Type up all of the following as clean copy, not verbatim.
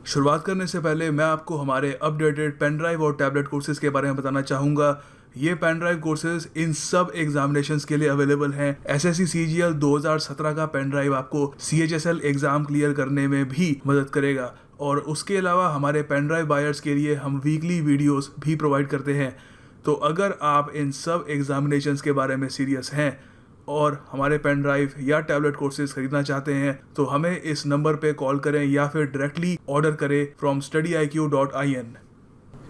शुरुआत करने से पहले मैं आपको हमारे अपडेटेड पेन ड्राइव और टैबलेट कोर्सेज के बारे में बताना चाहूँगा। ये पेन ड्राइव कोर्सेज इन सब एग्जामिनेशंस के लिए अवेलेबल हैं। एसएससी सीजीएल 2017 का पेन ड्राइव आपको सीएचएसएल एग्जाम क्लियर करने में भी मदद करेगा, और उसके अलावा हमारे पेन ड्राइव बायर्स के लिए हम वीकली वीडियोस भी प्रोवाइड करते हैं। तो अगर आप इन सब एग्जामिनेशंस के बारे में सीरियस हैं और हमारे पेन ड्राइव या टैबलेट कोर्सेज खरीदना चाहते हैं तो हमें इस नंबर पे कॉल करें या फिर डायरेक्टली ऑर्डर करें फ्रॉम studiiq.in।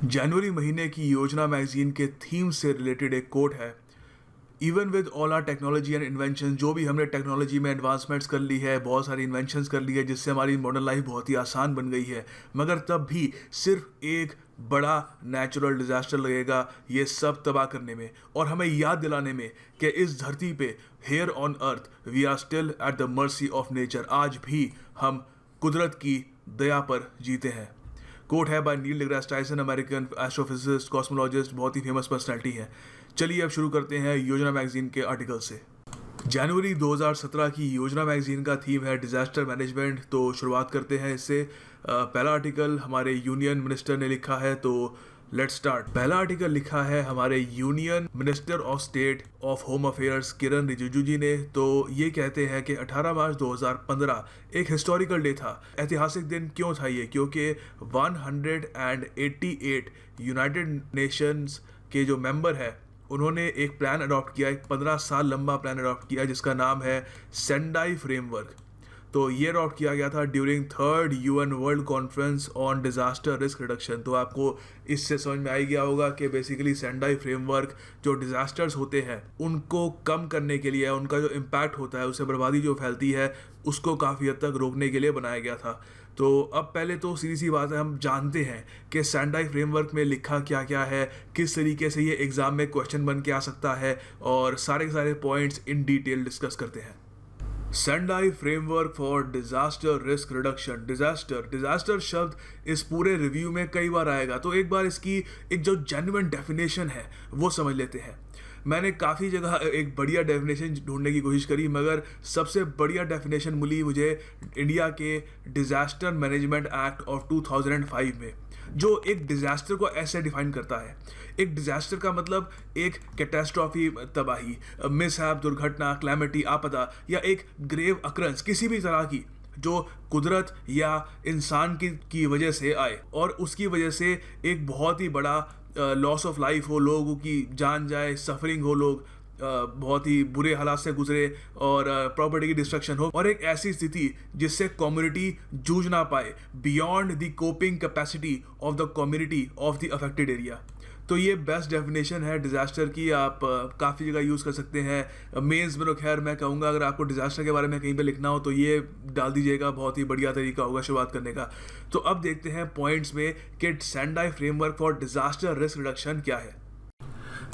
जनवरी महीने की योजना मैगजीन के थीम से रिलेटेड एक कोट है, even with all our technology and invention. जो भी हमने टेक्नोलॉजी में एडवांसमेंट्स कर ली है, बहुत सारी इन्वेंशंस कर ली है जिससे हमारी मॉडर्न लाइफ बहुत ही आसान बन गई है, मगर तब भी सिर्फ एक बड़ा नेचुरल डिजास्टर लगेगा ये सब तबाह करने में और हमें याद दिलाने में कि इस धरती पे here on earth we are still at the mercy of nature. आज भी हम कुदरत की दया पर जीते हैं। कोट है by Neil deGrasse Tyson, American astrophysicist, cosmologist, बहुत ही फेमस पर्सनैलिटी है। चलिए अब शुरू करते हैं योजना मैगजीन के आर्टिकल से। जनवरी 2017 की योजना मैगजीन का थीम है डिजास्टर मैनेजमेंट। तो शुरुआत करते हैं इससे। पहला आर्टिकल हमारे यूनियन मिनिस्टर ने लिखा है, तो लेट्स स्टार्ट। पहला आर्टिकल लिखा है हमारे union minister of state of home affairs Kiren Rijiju ji ने। तो ये कहते हैं कि 18 मार्च 2015 एक हिस्टोरिकल डे था। ऐतिहासिक दिन क्यों था ये? क्योंकि 188 यूनाइटेड नेशंस के जो मेंबर है उन्होंने एक प्लान अडॉप्ट किया, एक 15 साल लंबा प्लान अडॉप्ट किया जिसका नाम है सेंडाई फ्रेमवर्क। तो ये अडॉप्ट किया गया था during 3rd UN world conference on disaster risk reduction. तो आपको इससे समझ में आ ही गया होगा कि बेसिकली सेंडाई फ्रेमवर्क जो डिजास्टर्स होते हैं उनको कम करने के लिए, उनका जो इम्पैक्ट होता है, उससे बर्बादी जो फैलती है उसको काफ़ी हद तक रोकने के लिए बनाया गया था। तो अब पहले तो सीधी सी बात है, हम जानते हैं कि सेंडाई फ्रेमवर्क में लिखा क्या क्या है, किस तरीके से ये एग्ज़ाम में क्वेश्चन बन के आ सकता है, और सारे के सारे पॉइंट्स इन डिटेल डिस्कस करते हैं। Sendai framework for disaster risk reduction. Disaster शब्द इस पूरे रिव्यू में कई बार आएगा, तो एक बार इसकी एक जो जेन्युइन डेफिनेशन है वो समझ लेते हैं। मैंने काफ़ी जगह एक बढ़िया डेफिनेशन ढूंढने की कोशिश करी, मगर सबसे बढ़िया डेफिनेशन मिली मुझे इंडिया के डिजास्टर मैनेजमेंट एक्ट ऑफ 2005 में, जो एक डिजास्टर को ऐसे डिफाइन करता है। एक डिजास्टर का मतलब एक कैटास्ट्रॉफी, तबाही, मिसहैप, दुर्घटना, क्लैमिटी, आपदा या एक ग्रेव अक्रंस किसी भी तरह की जो कुदरत या इंसान की वजह से आए और उसकी वजह से एक बहुत ही बड़ा लॉस ऑफ लाइफ हो, लोगों की जान जाए, सफरिंग हो, लोग बहुत ही बुरे हालात से गुजरे और प्रॉपर्टी की डिस्ट्रक्शन हो, और एक ऐसी स्थिति जिससे कम्युनिटी जूझ ना पाए, beyond the coping capacity of the community of the affected area. तो ये बेस्ट डेफिनेशन है डिजास्टर की, आप काफ़ी जगह यूज़ कर सकते हैं। मेंस में तो खैर मैं कहूँगा अगर आपको डिजास्टर के बारे में कहीं पे लिखना हो तो ये डाल दीजिएगा, बहुत ही बढ़िया तरीका होगा शुरुआत करने का। तो अब देखते हैं पॉइंट्स में कि Sendai framework for disaster risk reduction क्या है।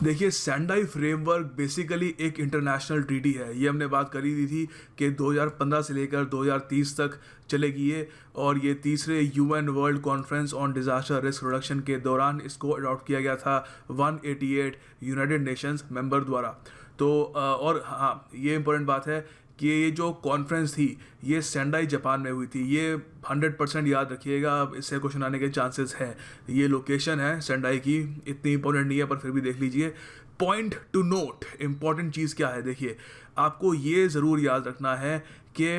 देखिए, सेंडाई फ्रेमवर्क बेसिकली एक इंटरनेशनल ट्रीटी है। ये हमने बात करी दी थी कि 2015 से लेकर 2030 तक चलेगी ये, और ये तीसरे UN world conference on disaster risk reduction के दौरान इसको अडॉप्ट किया गया था 188 यूनाइटेड नेशंस मेंबर द्वारा। तो और हाँ, ये इंपॉर्टेंट बात है कि ये जो कॉन्फ्रेंस थी ये सेंडाई जापान में हुई थी। ये 100% याद रखिएगा, अब इससे क्वेश्चन आने के चांसेस हैं। ये लोकेशन है सेंडाई की, इतनी इंपॉर्टेंट नहीं है पर फिर भी देख लीजिए। पॉइंट टू नोट, इंपॉर्टेंट चीज़ क्या है, देखिए आपको ये ज़रूर याद रखना है कि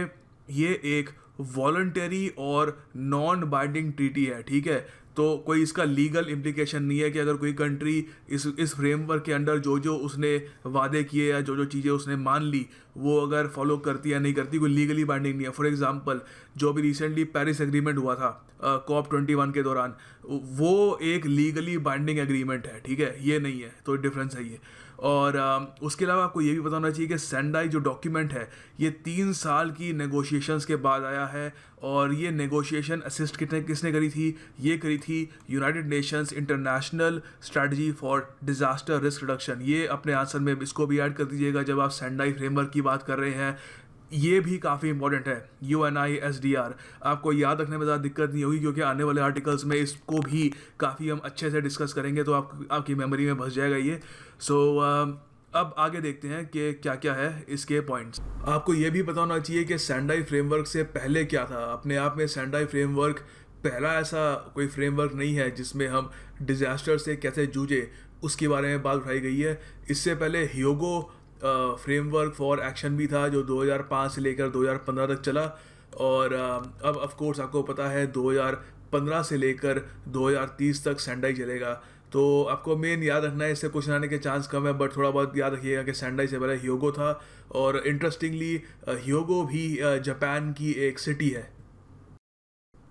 ये एक वॉलंटरी और नॉन बाइंडिंग ट्रीटी है, ठीक है। तो कोई इसका लीगल इम्प्लीकेशन नहीं है कि अगर कोई कंट्री इस फ्रेमवर्क के अंडर जो जो उसने वादे किए या जो जो चीज़ें उसने मान ली वो अगर फॉलो करती या नहीं करती, कोई लीगली बाइंडिंग नहीं है। फॉर एग्जांपल, जो अभी रिसेंटली पेरिस एग्रीमेंट हुआ था COP21 के दौरान, वो एक लीगली बाइंडिंग एग्रीमेंट है, ठीक है, ये नहीं है, तो डिफरेंस है ये। और उसके अलावा आपको ये भी पता होना चाहिए कि सेंडाई जो डॉक्यूमेंट है ये 3 साल की नेगोशिएशंस के बाद आया है, और ये नेगोशिएशन असिस्ट किसने करी थी? ये करी थी United Nations international strategy for disaster risk reduction. ये अपने आंसर में इसको भी ऐड कर दीजिएगा जब आप सेंडाई फ्रेमवर्क की बात कर रहे हैं। ये भी काफ़ी इंपॉर्टेंट है, UNISDR। आपको याद रखने में ज़्यादा दिक्कत नहीं होगी क्योंकि आने वाले आर्टिकल्स में इसको भी काफ़ी हम अच्छे से डिस्कस करेंगे, तो आपकी मेमोरी में बस जाएगा ये। सो अब आगे देखते हैं कि क्या क्या है इसके पॉइंट्स। आपको ये भी पता होना चाहिए कि सेंडाई फ्रेमवर्क से पहले क्या था। अपने आप में सेंडाई फ्रेमवर्क पहला ऐसा कोई फ्रेमवर्क नहीं है जिसमें हम डिज़ास्टर से कैसे जूझे उसके बारे में बात उठाई गई है। इससे पहले ह्योगो फ्रेमवर्क फॉर एक्शन भी था जो 2005 से लेकर 2015 तक चला, और अब ऑफ कोर्स आपको पता है 2015 से लेकर 2030 तक सेंडाई चलेगा। तो आपको मेन याद रखना है, इससे क्वेश्चन आने के चांस कम है, बट थोड़ा बहुत याद रखिएगा कि सेंडाई से पहले ह्योगो था। और इंटरेस्टिंगली ह्योगो भी जापान की एक सिटी है।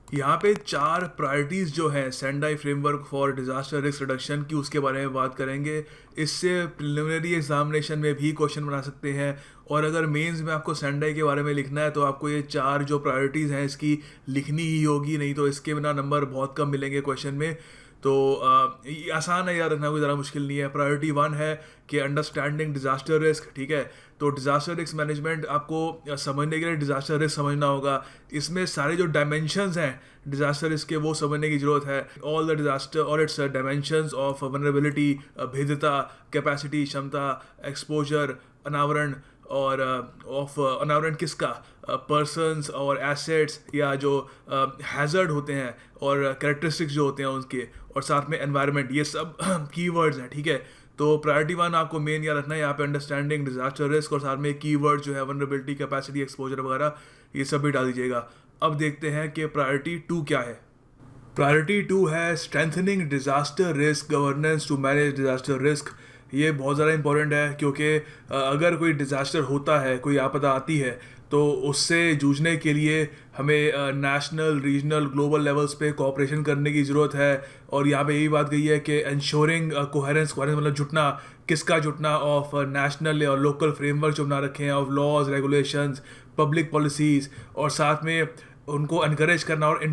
यहाँ पे 4 प्रायोरिटीज़ जो हैं Sendai framework for disaster risk reduction की, उसके बारे में बात करेंगे। इससे प्रिलिमिनरी एग्जामिनेशन में भी क्वेश्चन बना सकते हैं, और अगर मेंस में आपको सेंडाई के बारे में लिखना है तो आपको ये 4 जो प्रायोरिटीज़ हैं इसकी लिखनी ही होगी, नहीं तो इसके बिना नंबर बहुत कम मिलेंगे क्वेश्चन में। तो ये आसान है याद रखना, कोई ज़्यादा मुश्किल नहीं है। प्रायोरिटी 1 है कि अंडरस्टैंडिंग डिज़ास्टर रिस्क, ठीक है। तो डिज़ास्टर रिस्क मैनेजमेंट आपको समझने के लिए डिज़ास्टर रिस्क समझना होगा। इसमें सारे जो डायमेंशंस हैं डिज़ास्टर रिस्क के वो समझने की ज़रूरत है। ऑल द डिज़ास्टर और इट्स डायमेंशंस ऑफ वनरेबिलिटी, भेद्यता, कैपेसिटी, क्षमता, एक्सपोजर, अनावरण, और ऑफ अनावरण किसका, पर्सनस और एसेट्स, या जो हैज़र्ड होते हैं और कैरेक्टरिस्टिक्स जो होते हैं उसके, और साथ में एनवायरनमेंट, ये सब कीवर्ड्स हैं, ठीक है। तो प्रायोरिटी 1 आपको मेन याद रखना है यहाँ पे अंडरस्टैंडिंग डिज़ास्टर रिस्क, और साथ में कीवर्ड जो है वनरेबिलिटी, कैपेसिटी, एक्सपोजर वगैरह, ये सब भी डाल दीजिएगा। अब देखते हैं कि प्रायोरिटी 2 क्या है। प्रायोरिटी 2 है strengthening disaster risk governance to manage disaster risk. ये बहुत ज़्यादा इंपॉर्टेंट है क्योंकि अगर कोई डिज़ास्टर होता है, कोई आपदा आती है, तो उससे जूझने के लिए हमें नेशनल, रीजनल, ग्लोबल लेवल्स पे कोऑपरेशन करने की ज़रूरत है। और यहाँ पे यही बात गई है कि इंश्योरिंग कोहेरेंस मतलब जुटना, किसका जुटना, ऑफ नेशनल और लोकल फ्रेमवर्क जो बना रखे हैं, of laws, regulations, public policies, और साथ में उनको इनकरेज करना और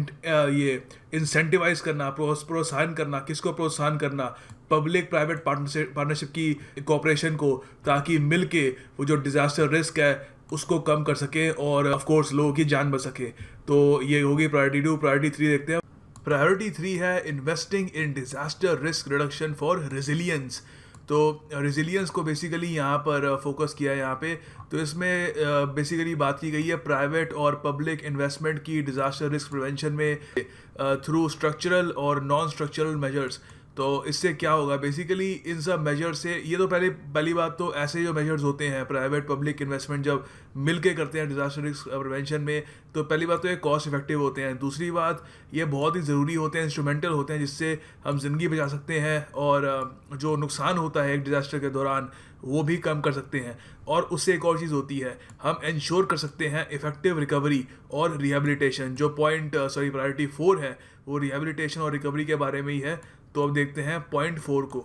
ये इंसेंटिवाइज करना, प्रोत्साहन करना। किसको प्रोत्साहन करना, पब्लिक प्राइवेट पार्टनरशिप की कोऑपरेशन को, ताकि मिल के वो जो डिज़ास्टर रिस्क है उसको कम कर सके और ऑफ कोर्स लोगों की जान बच सके। तो ये होगी प्रायोरिटी 2। प्रायोरिटी 3 देखते हैं। प्रायोरिटी 3 है investing in disaster risk reduction for resilience. तो रेजिलियंस को बेसिकली यहाँ पर फोकस किया है यहाँ पे। तो इसमें बेसिकली बात की गई है प्राइवेट और पब्लिक इन्वेस्टमेंट की डिज़ास्टर रिस्क प्रिवेंशन में थ्रू स्ट्रक्चरल और नॉन स्ट्रक्चरल मेजर्स। तो इससे क्या होगा, बेसिकली इन सब मेजर से, ये तो पहली बात तो ऐसे जो मेजर्स होते हैं प्राइवेट पब्लिक इन्वेस्टमेंट जब मिल के करते हैं डिज़ास्टर रिस्क प्रिवेंशन में, तो पहली बात तो ये कॉस्ट इफेक्टिव होते हैं। दूसरी बात, ये बहुत ही ज़रूरी होते हैं, इंस्ट्रूमेंटल होते हैं, जिससे हम ज़िंदगी बचा सकते हैं और जो नुकसान होता है एक डिज़ास्टर के दौरान वो भी कम कर सकते हैं। और उससे एक और चीज़ होती है, हम इंश्योर कर सकते हैं इफेक्टिव रिकवरी और रिहेबिलिटेशन। जो प्रायोरिटी 4 है वो रिहेबिलिटेशन और रिकवरी के बारे में ही है। तो अब देखते हैं पॉइंट 4 को।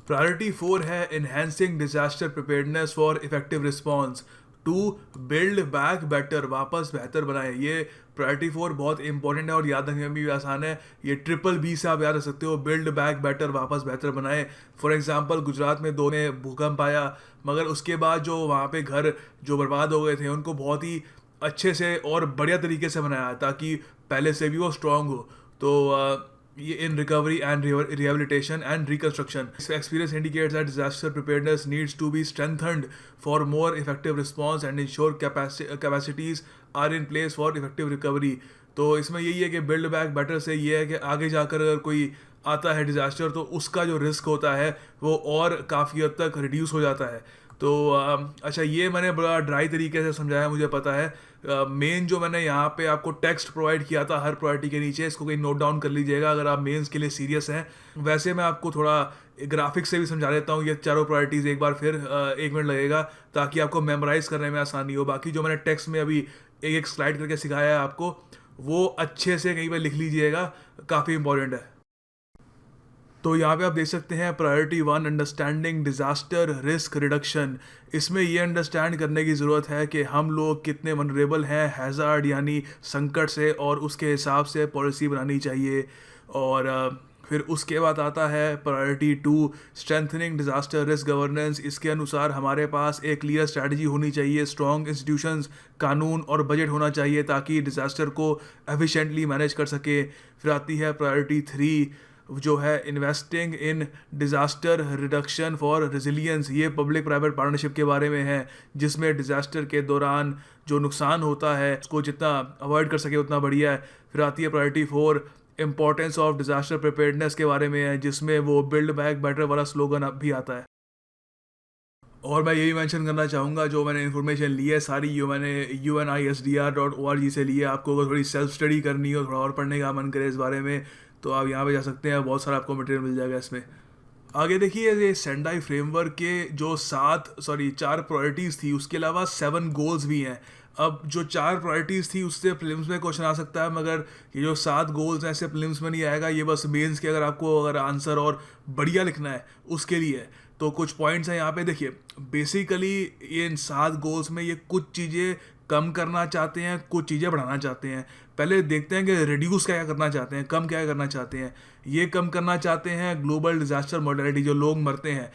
प्रायोरिटी 4 है enhancing disaster preparedness for effective response to build back better, वापस बेहतर बनाए। ये प्रायोरिटी 4 बहुत इंपॉर्टेंट है और याद रखने में भी आसान है। ये BBB से आप याद रख सकते हो, बिल्ड बैक बेटर, वापस बेहतर बनाए। फॉर एग्जांपल गुजरात में 2 ने भूकंप आया, मगर उसके बाद जो वहाँ पे घर जो बर्बाद हो गए थे उनको बहुत ही अच्छे से और बढ़िया तरीके से बनाया ताकि पहले से भी वो स्ट्रॉन्ग हो। तो ये in recovery and rehabilitation and reconstruction. This experience indicates that disaster preparedness needs to be strengthened for more effective response and ensure capacities are in place for effective recovery. तो इसमें यही है कि build back better से ये है कि आगे जाकर अगर कोई आता है डिज़ास्टर तो उसका जो रिस्क होता है वो और काफ़ी हद तक रिड्यूस हो जाता है। तो अच्छा, ये मैंने बड़ा ड्राई तरीके से समझाया, मुझे पता है। मेन जो मैंने यहाँ पे आपको टेक्स्ट प्रोवाइड किया था हर प्रायोरिटी के नीचे, इसको कहीं नोट डाउन कर लीजिएगा अगर आप मेंस के लिए सीरियस हैं। वैसे मैं आपको थोड़ा ग्राफिक्स से भी समझा देता हूँ ये चारों प्रायोरिटीज़ एक बार फिर, 1 मिनट लगेगा ताकि आपको मेमोराइज करने में आसानी हो। बाकी जो मैंने टेक्स्ट में अभी एक स्लाइड करके सिखाया है आपको, वो अच्छे से कहीं पर लिख लीजिएगा, काफ़ी इंपॉर्टेंट है। तो यहाँ पे आप देख सकते हैं priority 1 understanding disaster risk reduction. इसमें ये अंडरस्टैंड करने की ज़रूरत है कि हम लोग कितने वनरेबल हैं हैज़ार्ड यानी संकट से, और उसके हिसाब से पॉलिसी बनानी चाहिए। और फिर उसके बाद आता है priority 2 strengthening disaster risk governance. इसके अनुसार हमारे पास एक क्लियर स्ट्रैटेजी होनी चाहिए, स्ट्रॉन्ग इंस्टीट्यूशंस, कानून और बजट होना चाहिए ताकि डिज़ास्टर को एफिशिएंटली मैनेज कर सके। फिर आती है प्रायोरिटी 3 जो है investing in disaster reduction for resilience, ये पब्लिक प्राइवेट पार्टनरशिप के बारे में है, जिसमें डिज़ास्टर के दौरान जो नुकसान होता है उसको जितना अवॉइड कर सके उतना बढ़िया है। फिर आती है priority 4, importance of disaster preparedness के बारे में है, जिसमें वो बिल्ड बैक बेटर वाला स्लोगन अब भी आता है। और मैं यही मेंशन करना चाहूँगा, जो मैंने इन्फॉर्मेशन ली है सारी मैंने UNISDR.org से ली है। आपको अगर थोड़ी सेल्फ स्टडी करनी हो, थोड़ा और पढ़ने का मन करे इस बारे में, तो आप यहाँ पे जा सकते हैं, बहुत सारा आपको मटेरियल मिल जाएगा इसमें। आगे देखिए, ये सेंडाई फ्रेमवर्क के जो 4 प्रायोरिटीज़ थी, उसके अलावा 7 गोल्स भी हैं। अब जो 4 प्रायोरिटीज़ थी उससे प्रीलिम्स में क्वेश्चन आ सकता है, मगर ये जो 7 गोल्स हैं ऐसे प्रीलिम्स में नहीं आएगा, ये बस मेंस के अगर आंसर और बढ़िया लिखना है उसके लिए है। तो कुछ पॉइंट्स हैं यहाँ पे देखिए। बेसिकली ये इन 7 गोल्स में ये कुछ चीज़ें कम करना चाहते हैं, कुछ चीज़ें बढ़ाना चाहते हैं। पहले देखते हैं कि रिड्यूस क्या करना चाहते हैं, कम क्या करना चाहते हैं। ये कम करना चाहते हैं ग्लोबल डिजास्टर मॉर्टेलिटी, जो लोग मरते हैं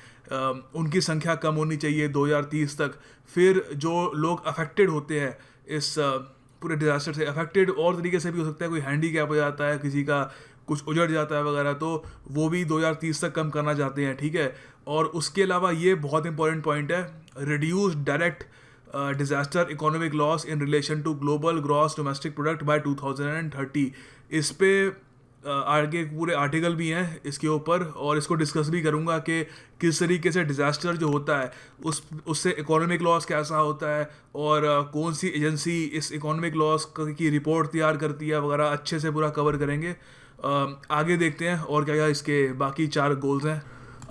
उनकी संख्या कम होनी चाहिए 2030 तक। फिर जो लोग अफेक्टेड होते हैं इस पूरे डिजास्टर से, अफेक्टेड और तरीके से भी हो सकता है, कोई हैंडीकैप हो जाता है, किसी का कुछ उजड़ जाता है वगैरह, तो वो भी 2030 तक कम करना चाहते हैं, ठीक है। और उसके अलावा ये बहुत इंपॉर्टेंट पॉइंट है, reduce direct disaster economic loss in relation to global gross domestic product by 2030। इस पे आगे पूरे आर्टिकल भी हैं इसके ऊपर, और इसको डिस्कस भी करूंगा कि किस तरीके से डिज़ास्टर जो होता है उससे इकोनॉमिक लॉस कैसा होता है, और कौन सी एजेंसी इस इकोनॉमिक लॉस की रिपोर्ट तैयार करती है वगैरह, अच्छे से पूरा कवर करेंगे। आगे देखते हैं और क्या क्या इसके बाकी 4 गोल्स हैं।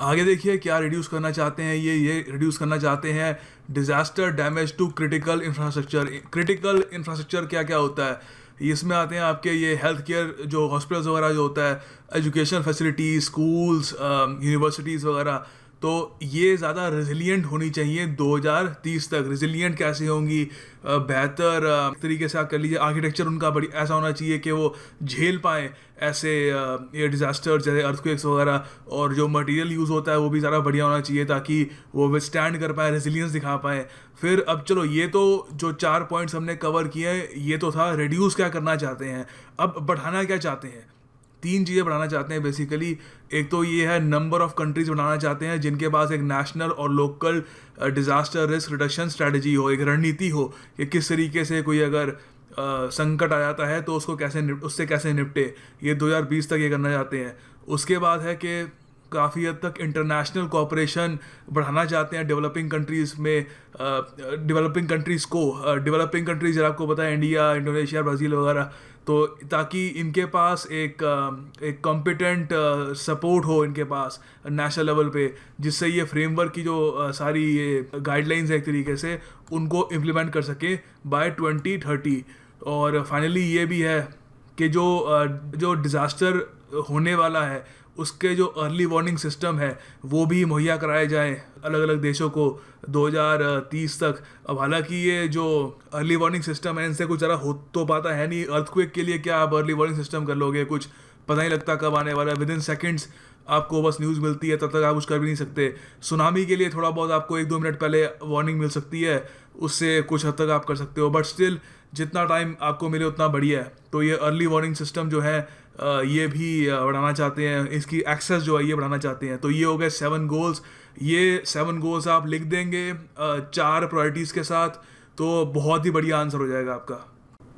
आगे देखिए क्या रिड्यूस करना चाहते हैं, ये रिड्यूस करना चाहते हैं disaster damage to critical infrastructure. Critical infrastructure क्या क्या होता है, इसमें आते हैं आपके ये हेल्थ केयर, जो हॉस्पिटल्स वगैरह जो होता है, एजुकेशन फैसिलिटीज़, स्कूल्स, यूनिवर्सिटीज़ वगैरह। तो ये ज़्यादा रेजिलिएंट होनी चाहिए 2030 तक। रेजिलिएंट कैसे होंगी, बेहतर तरीके से आप कर लीजिए, आर्किटेक्चर उनका बड़ी ऐसा होना चाहिए कि वो झेल पाएँ ऐसे ये डिज़ास्टर जैसे अर्थक्वेक्स वगैरह, और जो मटेरियल यूज़ होता है वो भी ज़्यादा बढ़िया होना चाहिए ताकि वो विथस्टैंड कर पाए, रेजिलियंस दिखा पाएँ। फिर अब चलो, ये तो जो 4 पॉइंट्स हमने कवर किए हैं, ये तो था रिड्यूस क्या करना चाहते हैं। अब बढ़ाना क्या चाहते हैं, 3 चीज़ें बढ़ाना चाहते हैं बेसिकली। एक तो ये है नंबर ऑफ कंट्रीज बढ़ाना चाहते हैं जिनके पास एक नेशनल और local disaster risk reduction strategy हो, एक रणनीति हो कि किस तरीके से कोई अगर संकट आ जाता है तो उससे कैसे निपटे। ये 2020 तक ये करना चाहते हैं। उसके बाद है कि काफ़ी हद तक इंटरनेशनल कोऑपरेशन बढ़ाना चाहते हैं डेवलपिंग कंट्रीज़ में, डेवलपिंग कंट्रीज़ आपको पता है इंडिया, इंडोनेशिया, ब्राज़ील वगैरह, तो ताकि इनके पास एक कॉम्पिटेंट सपोर्ट हो इनके पास नेशनल लेवल पे, जिससे ये फ्रेमवर्क की जो सारी ये गाइडलाइंस है एक तरीके से उनको इम्प्लीमेंट कर सके बाय 2030। और फाइनली ये भी है कि जो डिज़ास्टर होने वाला है उसके जो अर्ली वार्निंग सिस्टम है वो भी मुहैया कराए जाएँ अलग अलग देशों को 2030 तक। अब हालांकि ये जो अर्ली वार्निंग सिस्टम है इनसे कुछ ज़रा हो तो पाता है नहीं। अर्थक्वेक के लिए क्या आप अर्ली वार्निंग सिस्टम कर लोगे, कुछ पता नहीं लगता कब आने वाला है, विद इन सेकेंड्स आपको बस न्यूज़ मिलती है, तब तक आप कुछ कर भी नहीं सकते। सुनामी के लिए थोड़ा बहुत आपको 1-2 मिनट पहले वार्निंग मिल सकती है, उससे कुछ हद तक आप कर सकते हो, बट स्टिल जितना टाइम आपको मिले उतना बढ़िया है। तो ये अर्ली वार्निंग सिस्टम जो है ये भी बढ़ाना चाहते हैं, इसकी एक्सेस जो है ये बढ़ाना चाहते हैं। तो ये हो गए 7 गोल्स। ये 7 गोल्स आप लिख देंगे 4 प्रायोरिटीज़ के साथ, तो बहुत ही बढ़िया आंसर हो जाएगा आपका।